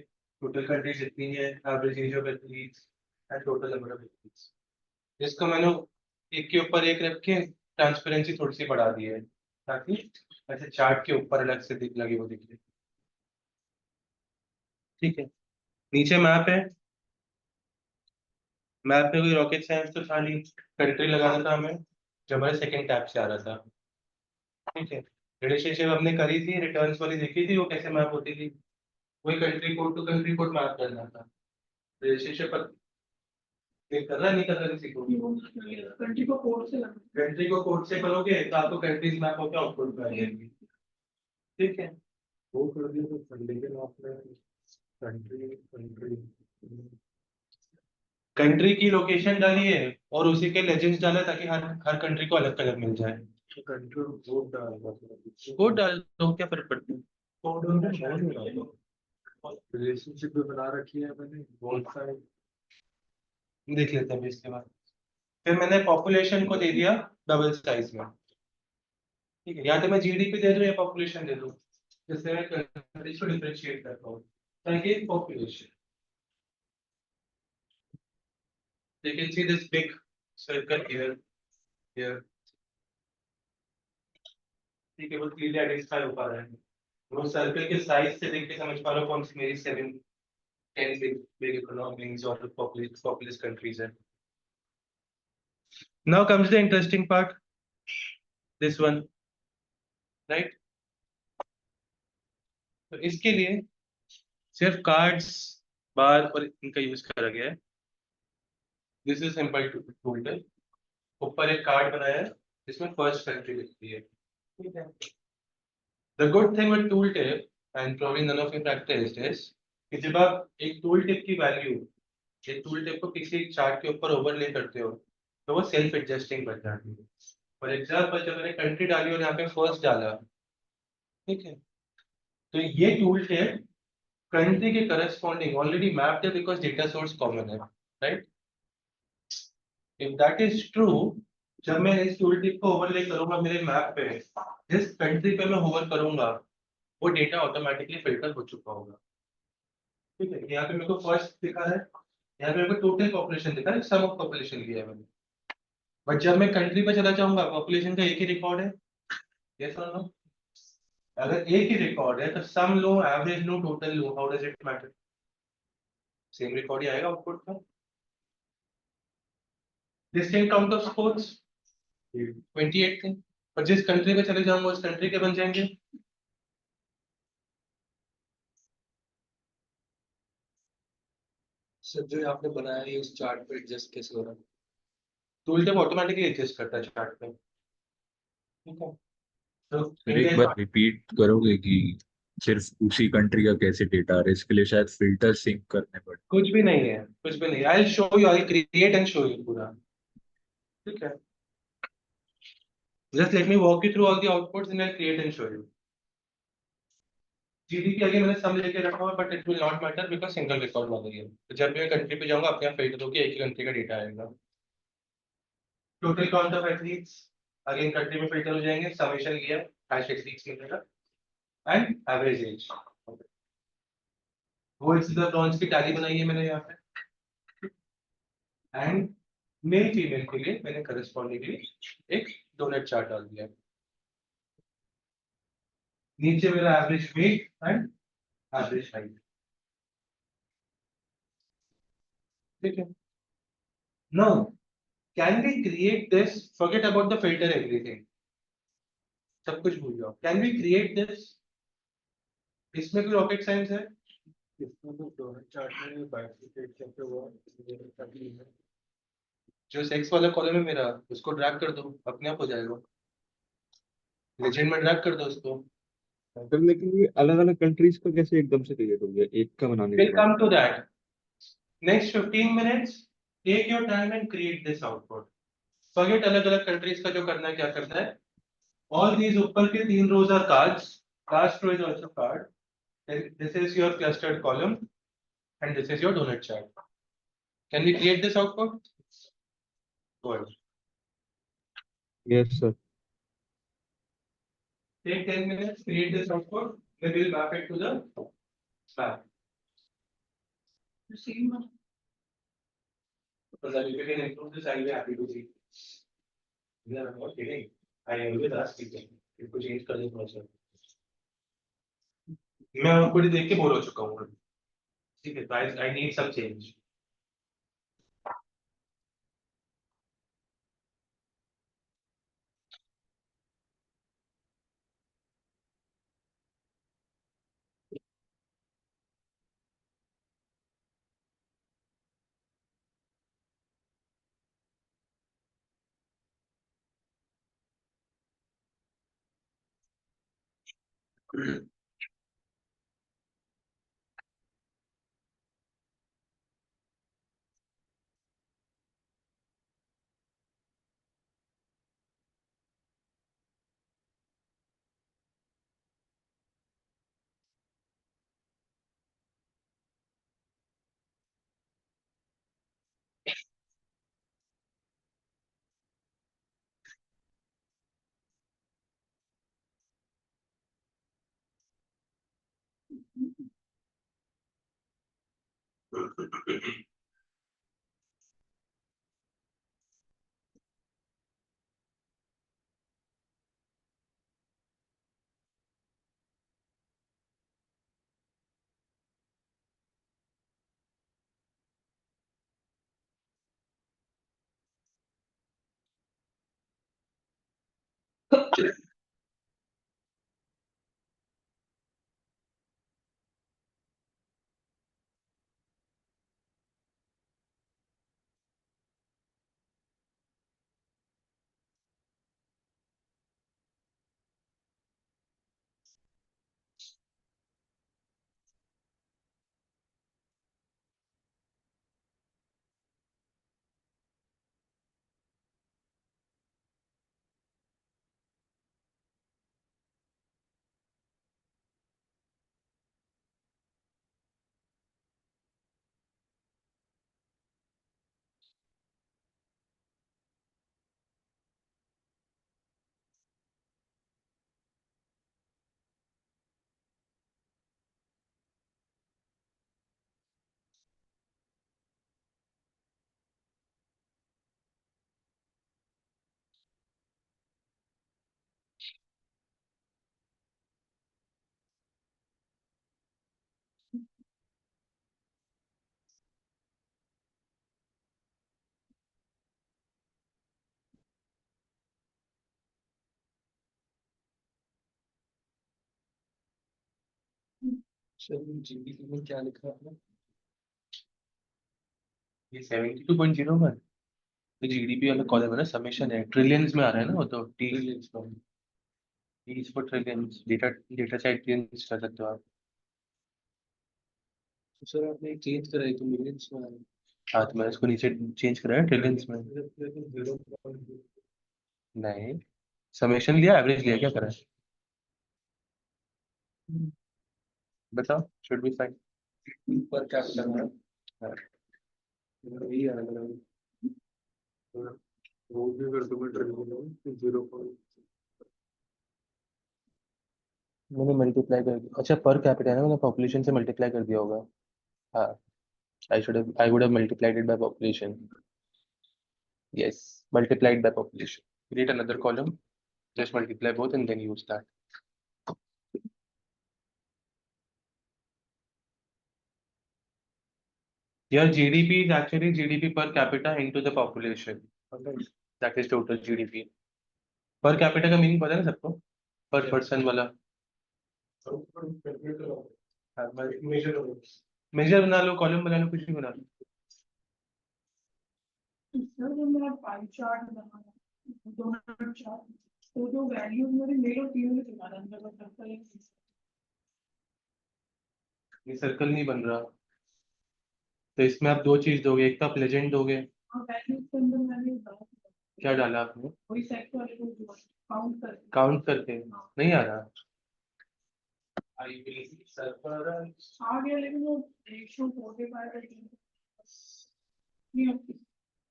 total countries इतनी है, average age of athletes and total number of athletes. इसको मैंने एक के ऊपर एक रख के ट्रांसपेरेंसी थोड़ी सी बढ़ा दी है ताकि ऐसे चार्ट के ऊपर अलग से दिख लगे वो दिखे. ठीक है. नीचे मैप है. मैप पे कोई रॉकेट साइंस तो था नहीं. कंट्री लगाना था हमें जो हमारे सेकंड टैब से आ रहा था. ठीक है. रिलेशनशिप हमने करी थी, रिटर्न्स वाली देखी थी वो कैसे मैप होती थी. वही country code to country code map करना था। रिलेशनशिप कर रहा नहीं कर रहा किसी को, कंट्री को कोड से कंट्री को कोड से करोगे तो आपको कंट्रीज मैप होकर आउटपुट में आ जाएगी। ठीक है, वो कर दिया तो कर, लेकिन आपने कंट्री कंट्री कंट्री की लोकेशन डाली है और उसी के लेजेंड्स डाला ताकि हर हर कंट्री को अलग कलर मिल जाए। कंट्री कोड डालना कोड डाल दो, क्या फर्क पड़ता है। रिलेशनशिप भी बना रखी है मैंने बहुत सारे। देख लेते हैं अभी इसके बाद। फिर मैंने पॉपुलेशन को दे दिया डबल साइज में। ठीक है, या तो मैं जीडीपी दे दूं या पॉपुलेशन दे दूं, जिससे मैं कंट्रीज को डिफरेंशिएट कर पाऊं। ताकि population, you can see this big circle here, here. ठीक है, वो क्लियरली आइडेंटिफाई हो पा रहा है। वो सर्कल के साइज से देख के समझ पा रहा हूँ कौन सी मेरी 7-10 big economies और populous countries है। Now comes the interesting part, this one, right? तो इसके लिए सिर्फ कार्ड्स बार और इनका यूज करा गया है। दिस इज सिंपल टूल है। ऊपर एक कार्ड बनाया है जिसमें फर्स्ट कंट्री लिखती है। ठीक है, the good thing with tool tip and probably none of you practised is कि जब आप एक टूल टिप की वैल्यू, एक टूल टिप को किसी चार्ट के ऊपर ओवरले करते हो तो वो सेल्फ एडजस्टिंग बन जाती है। फॉर एग्जाम्पल, जब मैंने कंट्री डाली और यहाँ पे फर्स्ट डाला, ठीक है, तो ये टूल टिप कंट्री के करस्पॉन्डिंग ऑलरेडी मैप्ड है बिकॉज डेटा सोर्स कॉमन है, right. If that is true, जब मैं इस टूल टिप को ओवरले करूंगा मेरे मैप पे, जिस कंट्री पे मैं होवर करूंगा वो डेटा ऑटोमेटिकली फिल्टर हो चुका होगा। ठीक है, यहाँ पे मेरे को फर्स्ट दिखा है, यहाँ पे मेरे को टोटल पॉपुलेशन दिखा है, सम ऑफ पॉपुलेशन लिया है मैंने। बट जब मैं कंट्री पे चला जाऊंगा पॉपुलेशन का एक ही रिकॉर्ड है, यस और नो। अगर एक ही रिकॉर्ड है तो सम लो, एवरेज लो, टोटल लो, how does it matter, same record ही आएगा आउटपुट में। डिस्टिंक्ट काउंट ऑफ स्पोर्ट्स 28 थे, और जिस कंट्री पे चले जाऊंगा उस कंट्री के बन जाएंगे। सर जो आपने बनाया है उस चार्ट पे एडजस्ट कैसे हो रहा है? टूल टिप ऑटोमेटिकली एडजस्ट करता है चार्ट पे। ठीक है, तो फिर एक बार रिपीट करोगे कि सिर्फ उसी कंट्री का कैसे डेटा आ रहा है? इसके लिए शायद फिल्टर सिंक करने पड़े। कुछ भी नहीं है, कुछ भी नहीं। I will show you, I will create and show you पूरा। ठीक है, just let me walk you through all the outputs and I create and show you. GDP आगे मैंने सम लेके रखा हुआ but it will not matter because single record लग रही है। तो जब भी मैं कंट्री पे जाऊंगा अपने आप फिल्टर होकर एक ही कंट्री का डेटा आएगा। Total count of athletes again country में फिल्टर हो जाएंगे, समेशन लिया हैश एथलीट्स मिलेगा एंड एवरेज एज। वो इसी तरह ब्रॉन्ज की टैली बनाई है मैंने यहाँ पे, एंड मेल फीमेल के लिए मैंने करस्पॉन्डिंगली एक डोनेट चार्ट डाल दिया। नीचे मेरा average weight and average height. ठीक है, now can we create this, forget about the filter everything, सब कुछ भूल जाओ। कैन वी क्रिएट दिस, इसमें कोई रॉकेट साइंस है? इसमें तो डोनेट चार्ट में बाइफरकेट करके हुआ है। जो सेक्स वाला कॉलम है मेरा उसको ड्रैग कर दो, अपने आप हो जाएगा। लेजेंड में ड्रैग कर दो उसको। फिर लेकिन ये अलग अलग कंट्रीज का कैसे एकदम से क्रिएट हो गया एक का बनाने के विल बाद? Come to that next 15 minutes। Take your time and create this output. फॉरगेट अलग अलग कंट्रीज का जो करना है क्या करना है। ऑल दीज ऊपर के 3 rows are cards, last row is also card, this is your clustered column and this is your donut chart. Can we create this output? Go ahead, yes sir. take 10 minutes, create this output, then we'll map it to the map. Same Because if you can improve this, I'll be happy to see. Yeah, I'm not kidding. I always ask people, इसको change कर दो थोड़ा सा। मैं output देख के bore हो चुका हूँ। ठीक है, I need some change. Sir GDP में क्या लिखा है? ये 72.0 में तो जीडीपी वाला कॉलम है ना, समेशन है, ट्रिलियंस में आ रहा है ना वो, तो टी ट्रिलियंस में। Is for trillions, data data type change कर सकते हो आप। तो सर आपने चेंज कराई तो मिलियंस में आ रहा है। हाँ तो मैंने इसको नीचे चेंज करा है ट्रिलियंस में। जीरो नहीं, समेशन लिया, एवरेज लिया, क्या करा है बताओ, should be fine. Per capita में वही आ रहा है। वो भी कर दो ट्रिलियन 0. मैंने मल्टीप्लाई कर दिया, अच्छा पर कैपिटा है ना, मैंने पॉपुलेशन से मल्टीप्लाई कर दिया होगा। हाँ, I would have multiplied it by population. Yes, multiplied by population. Create another column, just multiply both and then use that. Your GDP is actually GDP per capita into the population. That is total GDP. Per capita का meaning पता है ना सबको? Per person वाला major बना लो, column बना लो, कुछ भी बना लो। सर जब मेरा पाई चार्ट बना डोनट चार्ट तो जो वैल्यूज मेरे मेल और फीमेल में दिखा रहा है अंदर का सर्कल है। ये सर्कल नहीं बन रहा, तो इसमें आप दो चीज दोगे, एक तो आप लेजेंड दोगे। और वैल्यूज के अंदर मैंने डाला क्या डाला आपने? वही सेट वाले को काउंट कर काउंट करके नहीं आ रहा। आ गया लेकिन वो रेशियो 45 नहीं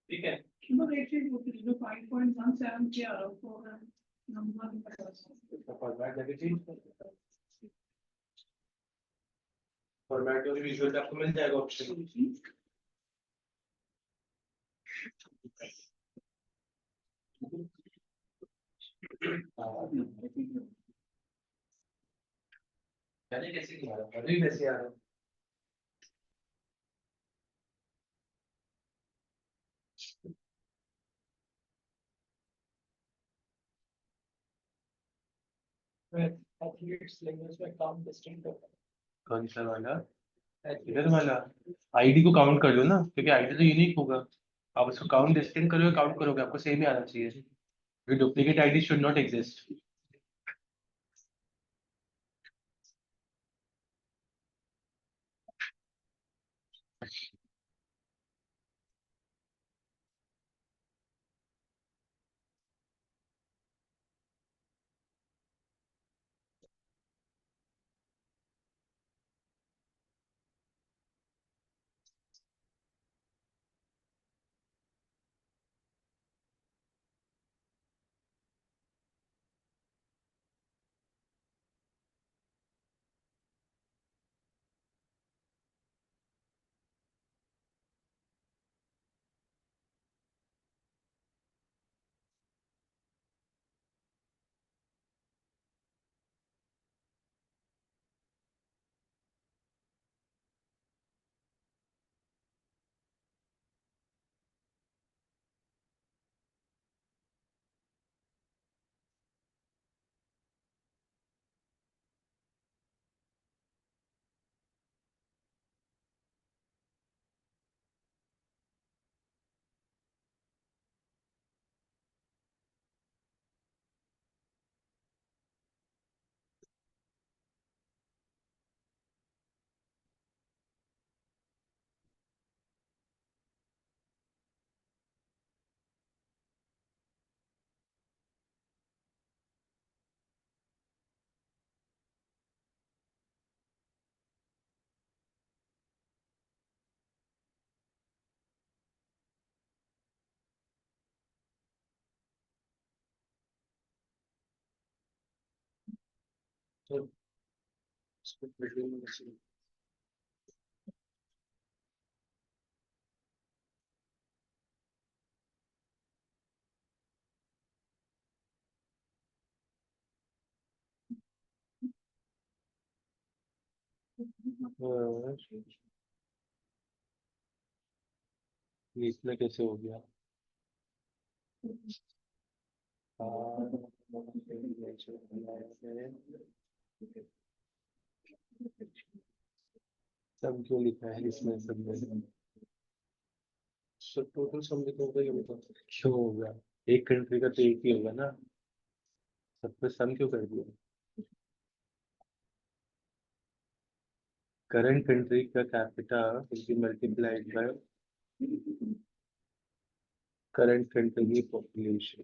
ठीक है, वो रेशियो होती है जो 5.17 के आ रहा है तो नंबर फॉर्मेट लगे चेंज, फॉर्मेट और विजुअल आपको मिल जाएगा ऑप्शन। पहले कैसे नहीं आ रहा, अभी कैसे आ रहा? एथलीट्स लैंग्वेज में काम डिस्टिंक्ट होता कौन सा वाला? है। इधर वाला आईडी को काउंट कर लो ना, क्योंकि आईडी तो यूनिक होगा। आप उसको काउंट डिस्टिंक्ट करोगे, काउंट करोगे, आपको सेम ही आना चाहिए। Duplicate ID should not exist. तो इसको बिल्डिंग में कैसे इसमें कैसे हो गया? सब क्यों लिखा है इसमें सब में? सब टोटल सम लिखोगे ये बताओ। क्यों होगा? एक कंट्री का तो एक ही होगा ना, सब पे सम क्यों कर दिया? करंट कंट्री का capita will be multiplied by current country की पॉपुलेशन।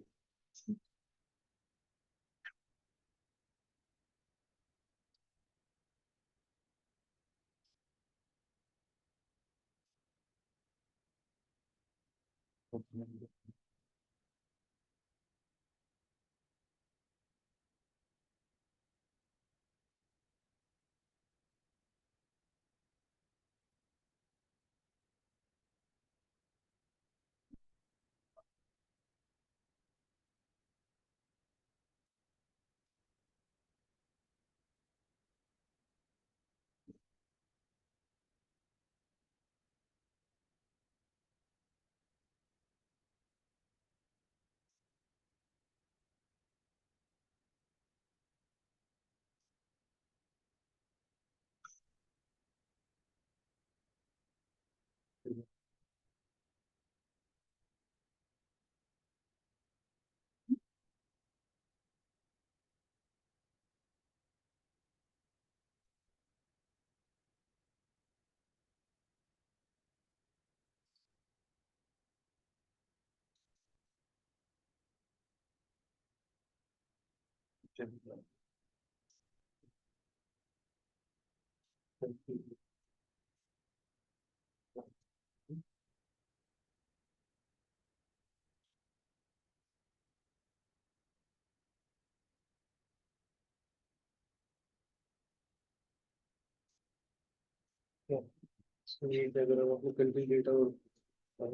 ये अगर हम अपने कंट्री डेटा और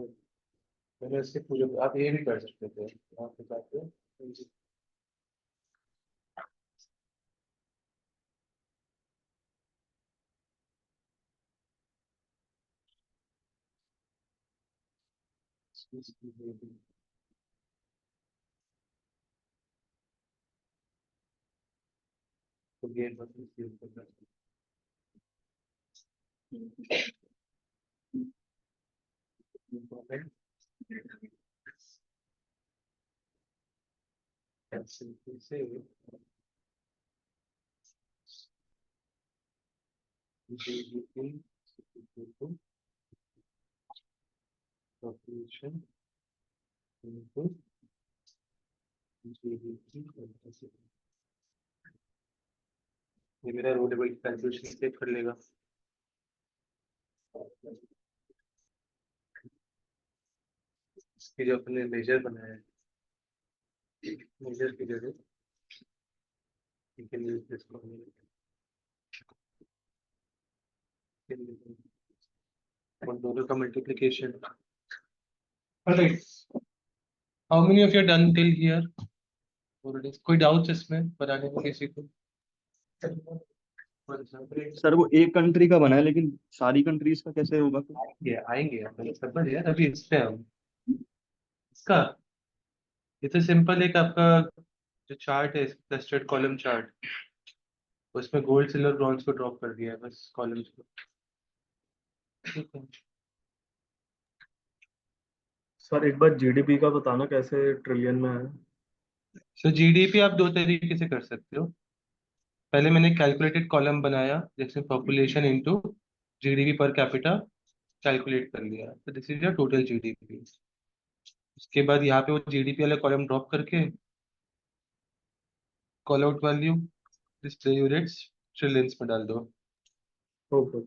मैंने इससे पूछा, आप ये भी कर सकते थे, आप बताते हो। तो ये simply say GDP equal to population into GDP capacity। ये मेरा रो लेवल कैलकुलेशन सेव कर लेगा। इसके जो अपने मेजर बनाया है, मेजर की जगह you can use this formula। और दोनों का multiplication. Alright, how many of you are done till here? कोई डाउट्स इसमें बनाने में किसी को? सर वो एक कंट्री का बना है लेकिन सारी कंट्रीज का कैसे होगा फिर? आएंगे अपन समझ यार, अभी इस पे हम इसका ये तो सिंपल एक आपका जो चार्ट है, क्लस्टर्ड कॉलम चार्ट, उसमें गोल्ड सिल्वर ब्रॉन्ज को ड्रॉप कर दिया है बस कॉलम्स को। ठीक है। सर एक बार जीडीपी का बताना कैसे ट्रिलियन में है। सो जीडीपी आप दो तरीके से कर सकते हो। पहले मैंने कैलकुलेटेड कॉलम बनाया, जैसे population into GDP per capita calculate कर लिया, तो this is your total GDP. उसके बाद यहाँ पे वो जीडीपी वाला कॉलम ड्रॉप करके call out value display units trillions में डाल दो। ओके।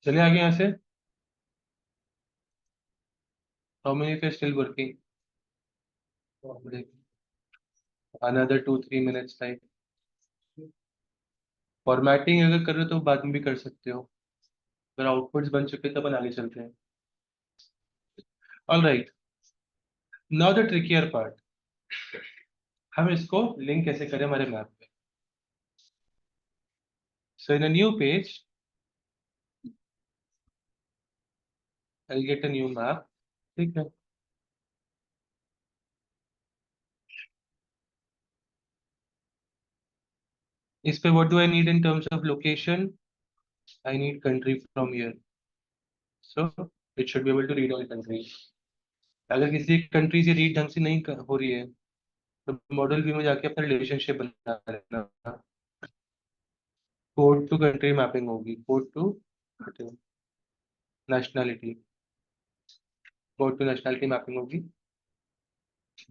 चले आगे यहाँ से. How many of you are still working? Another 2-3 minutes time. Formatting अगर कर रहे हो तो बाद में भी कर सकते हो. अगर आउटपुट्स बन चुके तब अपन आगे चलते हैं. All right, now the trickier part. हम इसको लिंक कैसे करें हमारे मैप पे. So in a new page I'll get a new map. ठीक है. इस पे what do I need in terms of location? I need country from here. So it should be able to read all countries. अगर किसी country से read ढंग से नहीं हो रही है तो मॉडल व्यू में जाके अपना रिलेशनशिप बना लेना. कोड टू कंट्री मैपिंग होगी. Code to nationality. Code to nationality mapping होगी.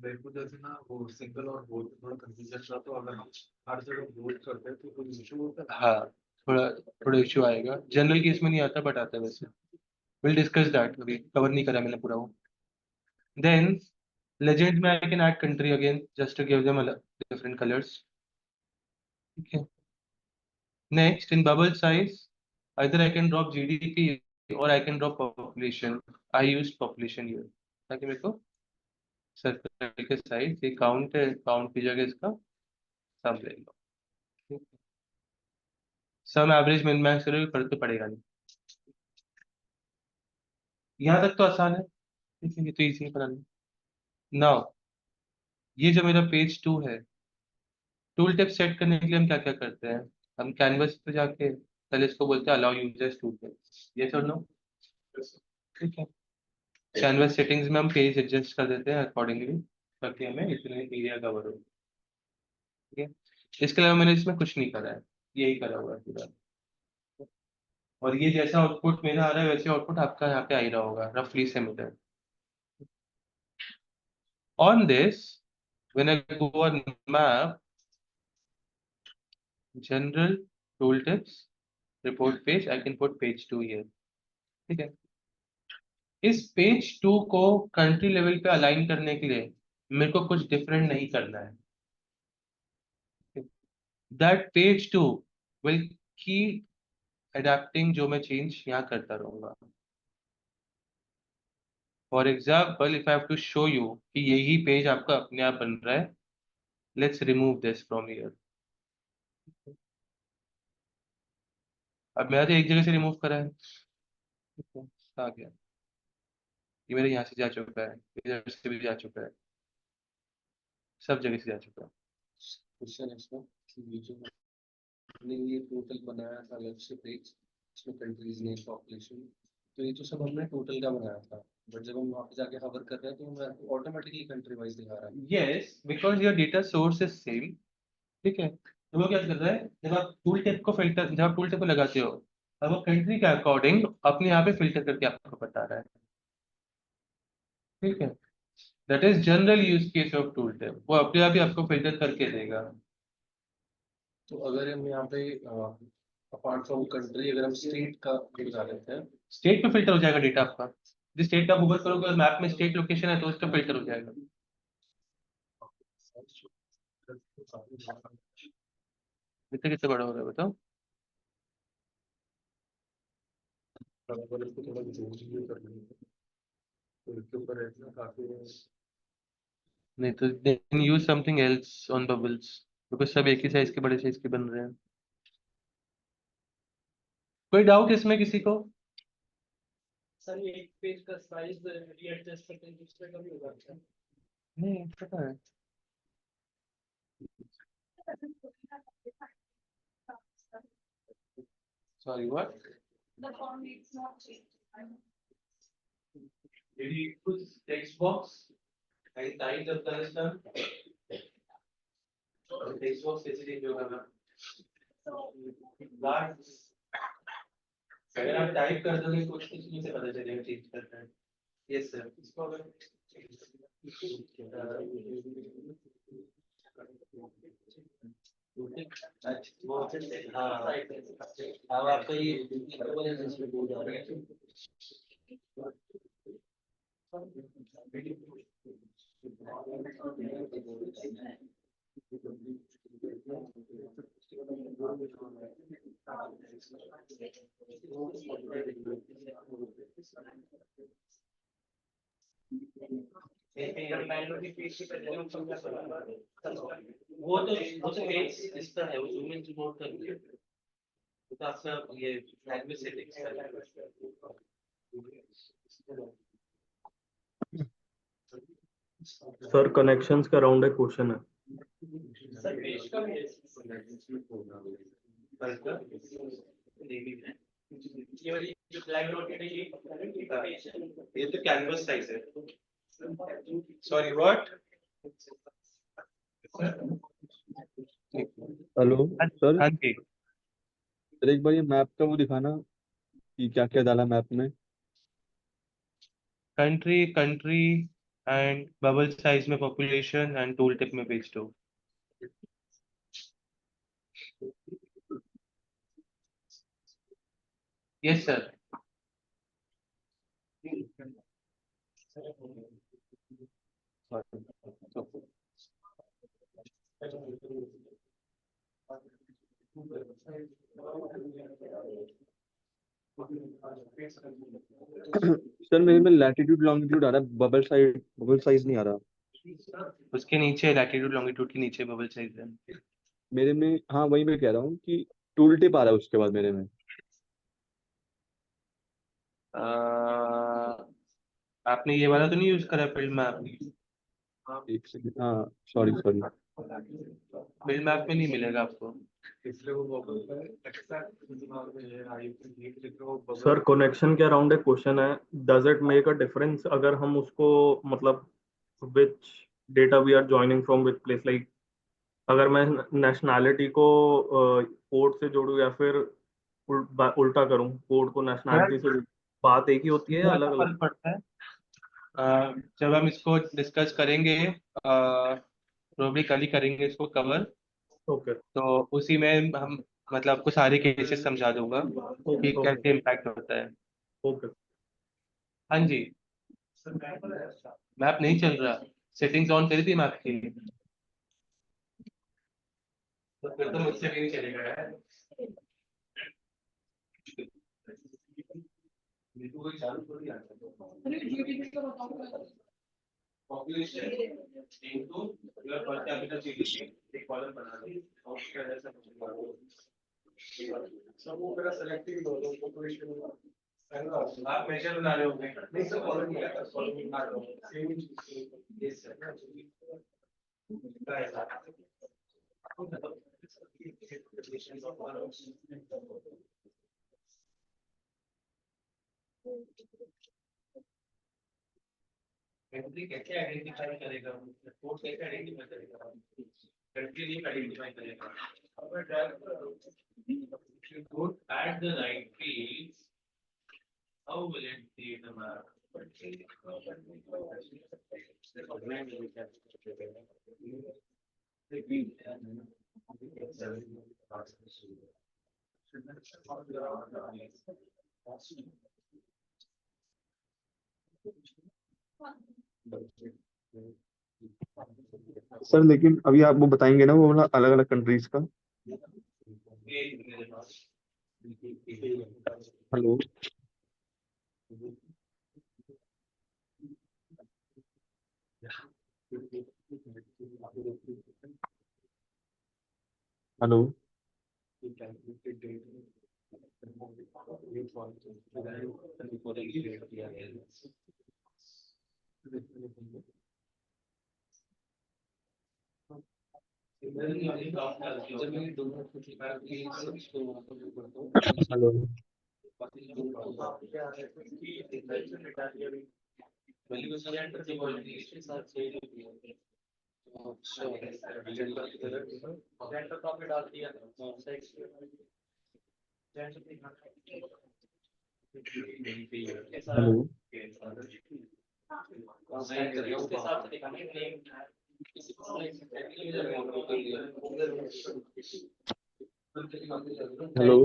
मेरे को जैसे ना वो सिंगल और बोल्ड थोड़ा कंफ्यूजन था, तो अगर हम हर जगह बोल्ड करते हैं तो कोई इशू होता है? हाँ, थोड़ा थोड़ा इश्यू आएगा. जनरल केस में नहीं आता बट आता है वैसे. Will discuss that. अभी कवर नहीं करा मैंने पूरा वो. देन legend में I can add country again just to give them different colors. ठीक है. Next in bubble size either I can drop GDP or I can drop population. I used population here ताकि मेरे को circle के size ये count है. Count की जगह इसका सम ले लो. सम एवरेज मिन मैक्स करोगे फर्क तो पड़ेगा नहीं. यहाँ तक तो आसान है. ठीक है, ये तो इजी है बनाना. नाउ ये जो मेरा पेज 2 है, टूल टिप सेट करने के लिए हम क्या क्या करते हैं. हम कैनवस पे जाके पहले इसको बोलते हैं अलाउ यूजर्स टू टिप. ये तो नो. ठीक है. कैनवस सेटिंग्स में हम पेज एडजस्ट कर देते हैं अकॉर्डिंगली ताकि हमें इतने एरिया कवर हो. ठीक है. इसके अलावा मैंने इसमें कुछ नहीं करा है. यही करा हुआ है पूरा. और ये जैसा आउटपुट मेरा आ रहा है वैसे आउटपुट आपका यहाँ पे आ ही रहा होगा रफली similar. On this, when I go on map, general tooltips, report page, I can put page 2 here. ठीक है. इस पेज 2 को कंट्री लेवल पे अलाइन करने के लिए मेरे को कुछ डिफरेंट नहीं करना है. That page 2 will keep adapting. जो मैं चेंज यहाँ करता रहूंगा. For example if I have to show you कि यही पेज आपका अपने आप बन रहा है, let's remove this from here. अब मैंने तो एक जगह से रिमूव करा है. ठीक है, आ गया. ये मेरे यहाँ से जा चुका है, इधर से भी जा चुका है, सब जगह से जा चुका है. क्वेश्चन है इसमें कि ये जो हमने ये टोटल बनाया था अलग से पेज, इसमें कंट्रीज नेम पॉपुलेशन, तो ये तो सब हमने टोटल का बनाया था. बट जब हम वहाँ पे जाके हवर कर रहे हैं तो हमें ऑटोमेटिकली कंट्री वाइज दिखा रहा है. Yes, because your data source is same. ठीक है. तो वो क्या कर रहा है, जब आप टूल टिप को फिल्टर, जब आप टूल टिप को लगाते हो अब वो कंट्री के अकॉर्डिंग अपने यहाँ पे फिल्टर करके आपको बता रहा है. ठीक है. That is general use case of tool tip. वो अपने आप ही आपको फिल्टर करके देगा. तो अगर हम यहाँ पे अपार्ट फ्रॉम कंट्री अगर हम स्टेट का लगा लेते हैं, स्टेट पे फिल्टर हो जाएगा डेटा आपका. जिस स्टेट का गूगल करोगे और मैप में स्टेट लोकेशन है तो उसका फिल्टर हो जाएगा. कितने कितने बड़ा हो रहा है बताओ. अगर इसको थोड़ा जोड़ भी कर लेंगे तो इसके ऊपर इतना काफी नहीं तो then use something else on bubbles because सब एक ही साइज के बड़े साइज के बन रहे हैं. कोई डाउट इसमें किसी को. सर ये एक पेज का साइज रीएडजस्ट करते हैं दूसरे का भी होगा क्या? नहीं पता है. Sorry, what? The font needs not change. Did you put text box and type the colors down? Text box कैसे change होगा ना? That अगर आप टाइप कर दोगे कुछ इसमें से पता चलेगा चेंज करना है. Yes sir. इसको अगर हाँ अब आपका ये बोल रहा है वो तो इसका है वो जूम इन जूम आउट कर लिया वो तो आपका ये लैंग्वेज सेटिंग्स का सर कनेक्शंस का राउंड एक क्वेश्चन है सर पेज का भी ये वाली जो ब्लैक डॉटेड है ये तो कैनवस साइज है सॉरी व्हाट? हेलो सर, हाँ जी। सर एक बार ये मैप का वो दिखाना कि क्या क्या डाला मैप में। कंट्री एंड बबल साइज में पॉपुलेशन एंड टूल टिप में पेज 2। Yes sir. सर मेरे में लैटिट्यूड लॉन्गिट्यूड आ रहा है, बबल साइज नहीं आ रहा उसके नीचे लैटिट्यूड लॉन्गिट्यूड के नीचे बबल साइज है। मेरे में। हाँ वही मैं कह रहा हूँ कि टूल टिप आ रहा है उसके बाद मेरे में। आपने ये वाला तो नहीं यूज करा फील्ड मैप? एक सेकंड, हाँ सॉरी सॉरी। फील्ड मैप में नहीं मिलेगा आपको। इसलिए वो बबल का एक्सैक्ट दिमाग में है आई थिंक ये लिख रहा हूँ सर कनेक्शन के अराउंड एक क्वेश्चन है does it make a difference अगर हम उसको मतलब which data we are joining from which place like अगर मैं नेशनैलिटी को कोड से जोड़ूं या फिर उल्टा करूं कोड को नेशनैलिटी से जोड़ूं, बात एक ही होती है या थोड़ा अलग सा अलग? फर्क पड़ता है। जब हम इसको डिस्कस करेंगे, प्रोबेबली कल ही करेंगे इसको कवर, ओके तो उसी में हम मतलब आपको सारे केसेस समझा दूंगा कि ओके कैसे इम्पैक्ट होता है। ओके हाँ जी। मैप नहीं चल रहा, सेटिंग्स ऑन करी थी मैप की, तो फिर तो मुझसे भी नहीं चलेगा यार। अरे जीडीपी का बताओ पॉपुलेशन इनटू योर पर कैपिटल जीडीपी एक कॉलम बना दी और उसके अंदर सब वो मेरा सेलेक्टिव दो पॉपुलेशन आप मेजर बना रहे होंगे। नहीं सर कॉलम में कॉलम बना रहा हूँ सेम यस सर। कंट्री कैसे आइडेंटिफाई करेगा, कोड कैसे आइडेंटिफाई करेगा, कंट्री नहीं आइडेंटिफाई करेगा। If you don't add the right fields, how will it create a map? Sir लेकिन अभी आप वो बताएंगे ना वो वाला अलग अलग कंट्रीज का। Hello hello hello hello hello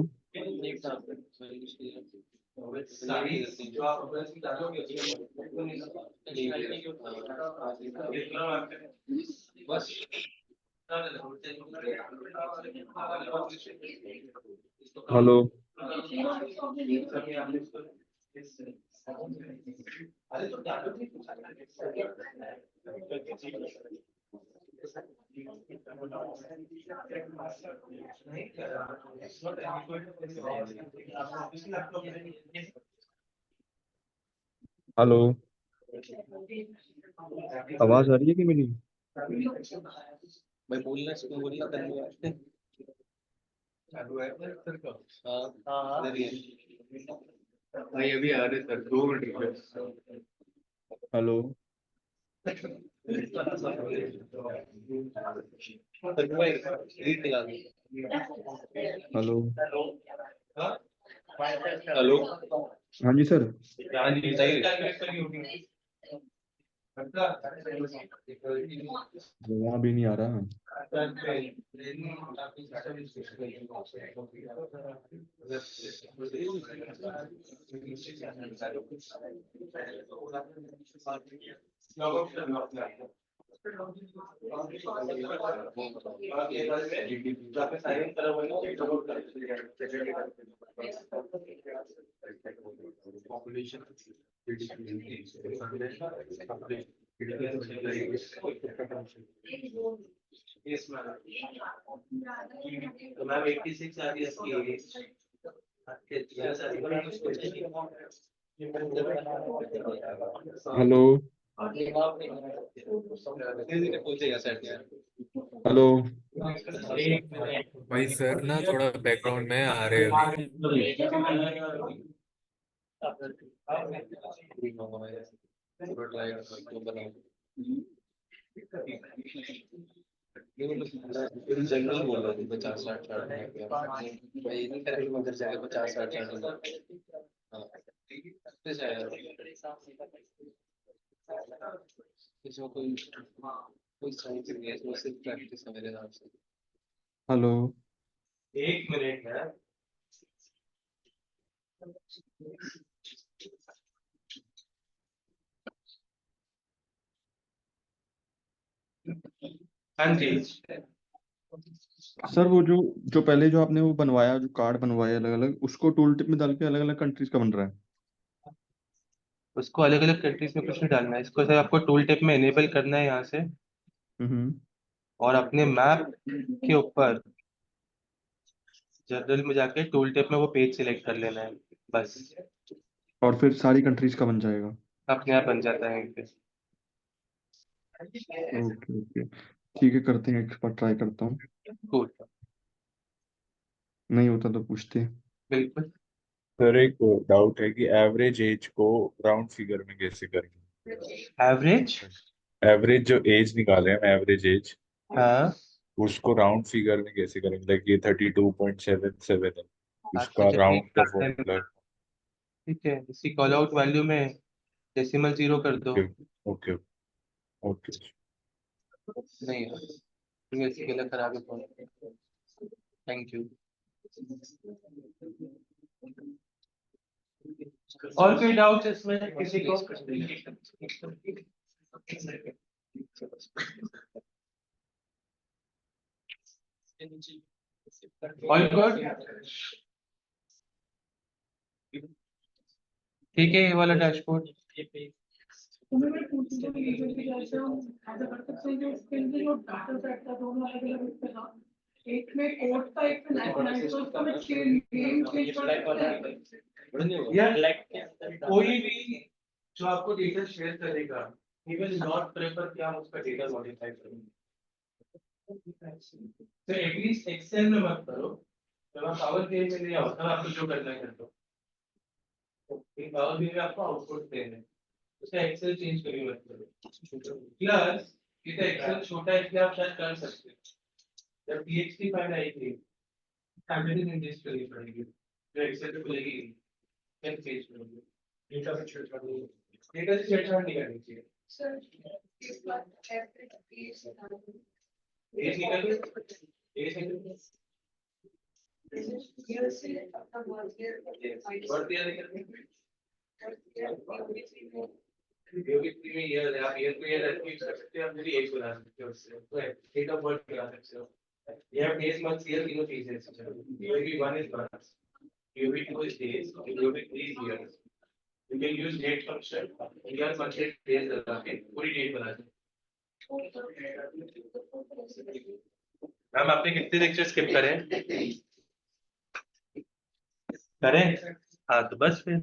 hello hello आवाज आ रही है कि मेरी? भाई बोलना इसको बोलना करने चालू है सर का हाँ भाई अभी आ रहे सर 2 मिनट रुको। हेलो रीड निकाल दो। हेलो हेलो हाँ जी सर। हाँ जी बताइए। वहाँ भी नहीं आ रहा। Yes, ma'am. तो मैम 86 आ रही है इसकी एज। हेलो पूछेगा सर हेलो भाई सर ना थोड़ा बैकग्राउंड में आ रहे हैं अभी। जनरल बोल रहा था 50-60 भाई नहीं करेक्ट मगर जगह 50-60 इसमें कोई साइंस नहीं है, इसमें सिर्फ प्रैक्टिस है मेरे हिसाब से। हेलो 1 मिनट है। हाँ जी। सर वो जो पहले जो आपने वो बनवाया, जो कार्ड बनवाया अलग अलग, उसको टूल टिप में डाल के अलग अलग कंट्रीज का बन रहा है। उसको अलग अलग कंट्रीज में कुछ नहीं डालना है, इसको सिर्फ आपको टूल टिप में इनेबल करना है यहाँ से, और अपने मैप के ऊपर जनरल में जाके टूल टिप में वो पेज सिलेक्ट कर लेना है, बस और फिर सारी कंट्रीज का बन जाएगा। अपने आप बन जाता है एक ओके ओके ठीक है, करते हैं, एक बार ट्राई करता हूँ, कूल। नहीं होता तो पूछते हैं। बिल्कुल। सर एक डाउट है कि एवरेज एज को राउंड फिगर में कैसे करेंगे? एवरेज, एवरेज जो एज निकाले हम, एवरेज एज, हाँ उसको राउंड फिगर में कैसे करेंगे? लाइक ये 32.77 है, आपको उसका जब राउंड का एक फॉर्मूला। ठीक है, इसी कॉल आउट वैल्यू में डेसिमल 0 कर दो। Okay okay. नहीं इसके लिए खराब है। Thank you. और कोई डाउट इसमें किसी को? ऑल गुड, ठीक है, ये वाला डैशबोर्ड। तुम्हें मैं पूछूं तो यूजुअली जैसे हम ऐसा कर सकते हैं कि उसके अंदर जो डाटा सेट था दोनों अलग अलग उसके था, एक में कोड था एक में नेशनल, तो उसका मैं नेम चेंज कर सकता है। या कोई भी जो आपको डेटा शेयर करेगा, he will not prefer कि हम उसका डेटा मॉडिफाई करें। तो एटलीस्ट एक्सेल में मत करो, जब आप पावर बीआई में नहीं आओ तब आपको जो करना है कर दो। पावर बीआई में आपको आउटपुट देना है, उसका एक्सेल चेंज करिए मत करो। प्लस ये तो एक्सेल छोटा है इसलिए आप शायद कर सकते हैं, जब पीएचडी फाइल आएगी एवरीथिंग इंडेक्स करनी पड़ेगी, जो एक्सेल पे खुलेगी कैसे चेंज करोगे? डेटा से छेड़छाड़ नहीं करनी चाहिए। सर इस बार एवरेज एज निकल गई, एज निकल गई। What year में ईयर है, आप ईयर को ईयर यूज कर सकते हो, आप मेरी एज बना सकते हो उससे, तो डेट ऑफ बर्थ बना सकते हो। ये आप डेज मंथ ईयर तीनों चीजें हैं। UV 1 is months, UV 2 is days, UV 3 is years. You can use date function, year month days लगा के पूरी डेट बना सकते हो। मैम आपने कितने लेक्चर स्किप करें? हाँ तो बस फिर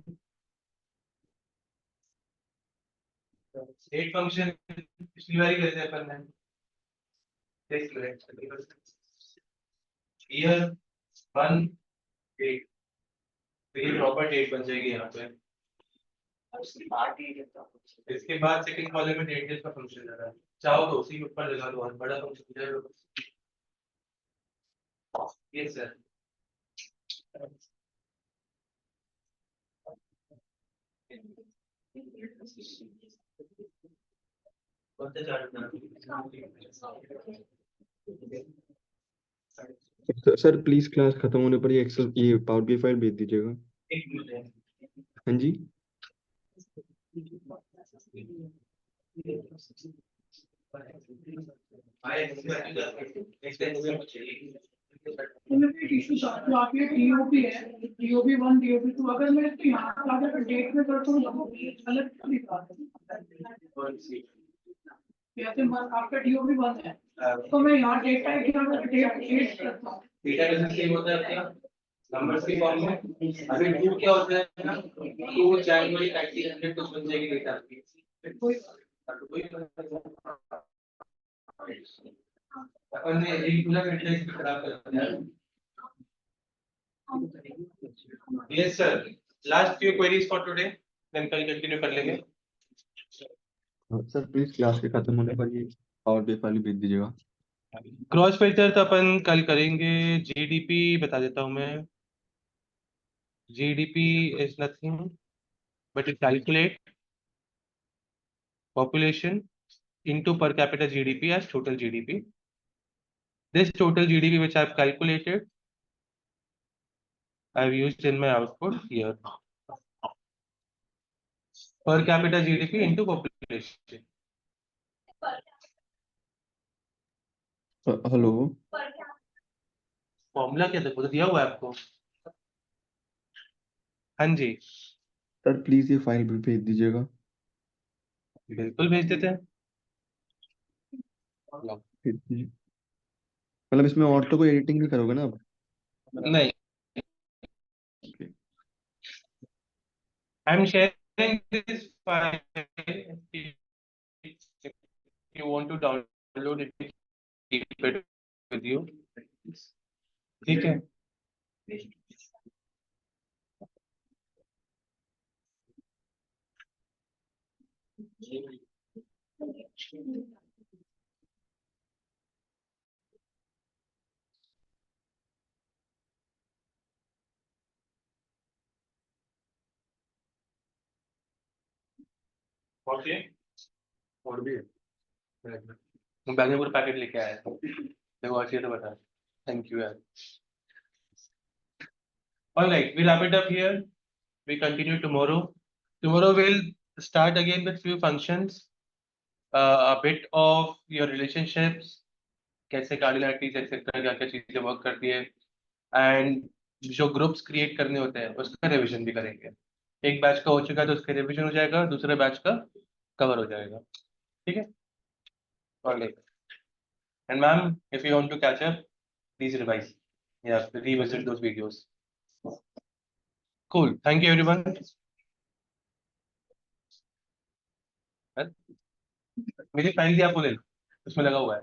डेट फंक्शन पिछली बार ही कर दिया अपन ने। देख लो ईयर 1 डेट, तो ये प्रॉपर डेट बन जाएगी यहाँ पे। इसके बाद सेकंड कॉलम में डेट डेट का फंक्शन लगा है, चाहो तो उसी के ऊपर लगा दो और बड़ा फंक्शन हो जाएगा। Yes sir. Sir please class खत्म होने पर ये एक्सेल ये पावर BI फाइल भेज दीजिएगा। एक मिनट हाँ जी। इशू तो आप ये DOB है, DOB 1 DOB 2, अगर मैं इसको यहाँ पर आकर डेट में करता हूँ अलग जैसे आपका DOB 1 है तो मैं यहाँ डेट टाइप डेट करता हूँ। डेटा कैसे सेव होता है आपका? नंबर्स के फॉर्म में। अभी 2 क्या होता है ना, 2 जनवरी 1900 कुछ बन जाएगी डेटा आपकी। अपन ने एक पूरा कंटेंट खराब कर दिया। Yes sir, last few queries for today, then कल कंटिन्यू कर लेंगे। सर प्लीज क्लास के खत्म होने पर ये पावर BI फाइल भेज दीजिएगा। क्रॉस फिल्टर तो अपन कल करेंगे। GDP बता देता हूँ मैं। GDP is nothing but it calculate population into per capita GDP as total GDP. This total GDP which I've calculated, I've used in my output here. Per capita GDP into population. Hello formula क्या था, वो तो दिया हुआ है आपको। हाँ जी sir please ये फाइल भी भेज दीजिएगा। बिल्कुल भेज देते हैं। भेज दीजिए। मतलब इसमें और तो कोई एडिटिंग नहीं करोगे ना अब? नहीं, I'm sharing this file. If you want to download it, keep it with you. ठीक है। ओके, और भी है। बैग में पूरा पैकेट लेके आया था, देखो अच्छी तो बता। थैंक यू यार। All right, we wrap it up here. We continue tomorrow. Tomorrow we'll start again with few functions, a bit of your relationships, कैसे कार्डिनलिटीज एक्सेट्रा क्या क्या चीजें वर्क करती है, एंड जो ग्रुप्स क्रिएट करने होते हैं उसका रिवीजन भी करेंगे। एक बैच का हो चुका है तो उसका रिवीजन हो जाएगा, दूसरे बैच का कवर हो जाएगा। ठीक है। Alright. And ma'am, if you want to catch up, please revise. Yeah, revisit those videos. Cool. Thank you everyone. मेरी फाइल भी आपको ले लो, उसमें लगा हुआ है।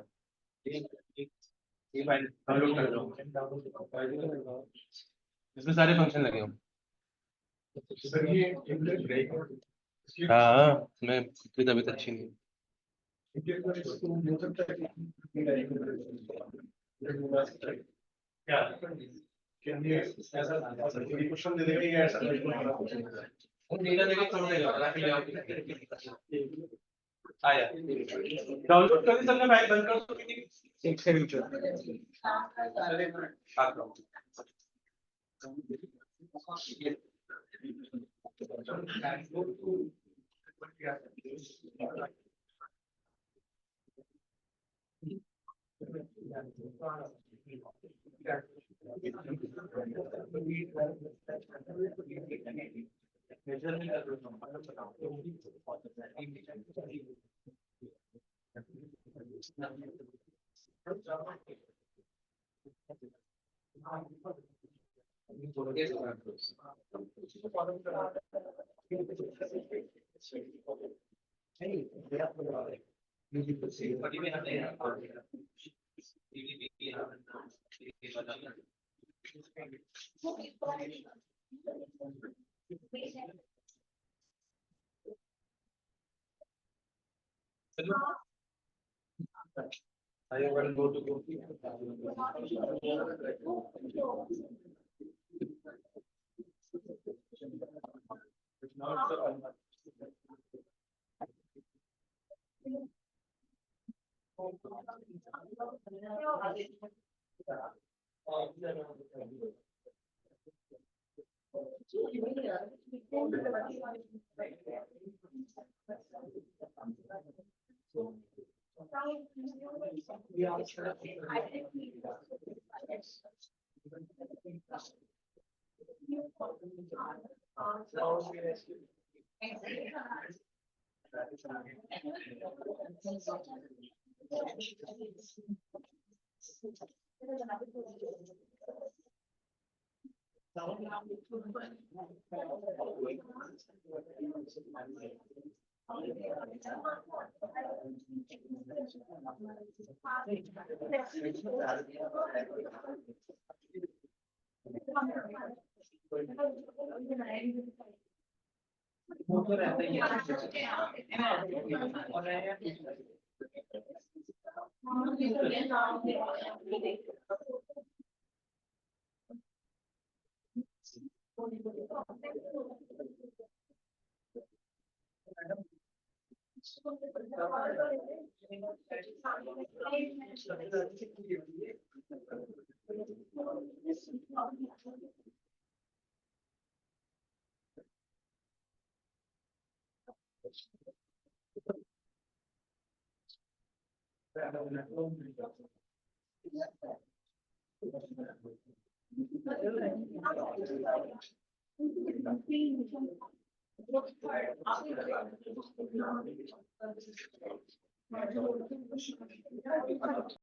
ये फाइल डाउनलोड कर लो, इसमें सारे फंक्शन लगे हों। हाँ, मैं तबीयत अच्छी नहीं। क्या क्वेश्चन दे देगा या ऐसा आया डाउनलोड कर सबने फाइल बंद कर दो। एक से I will go to go.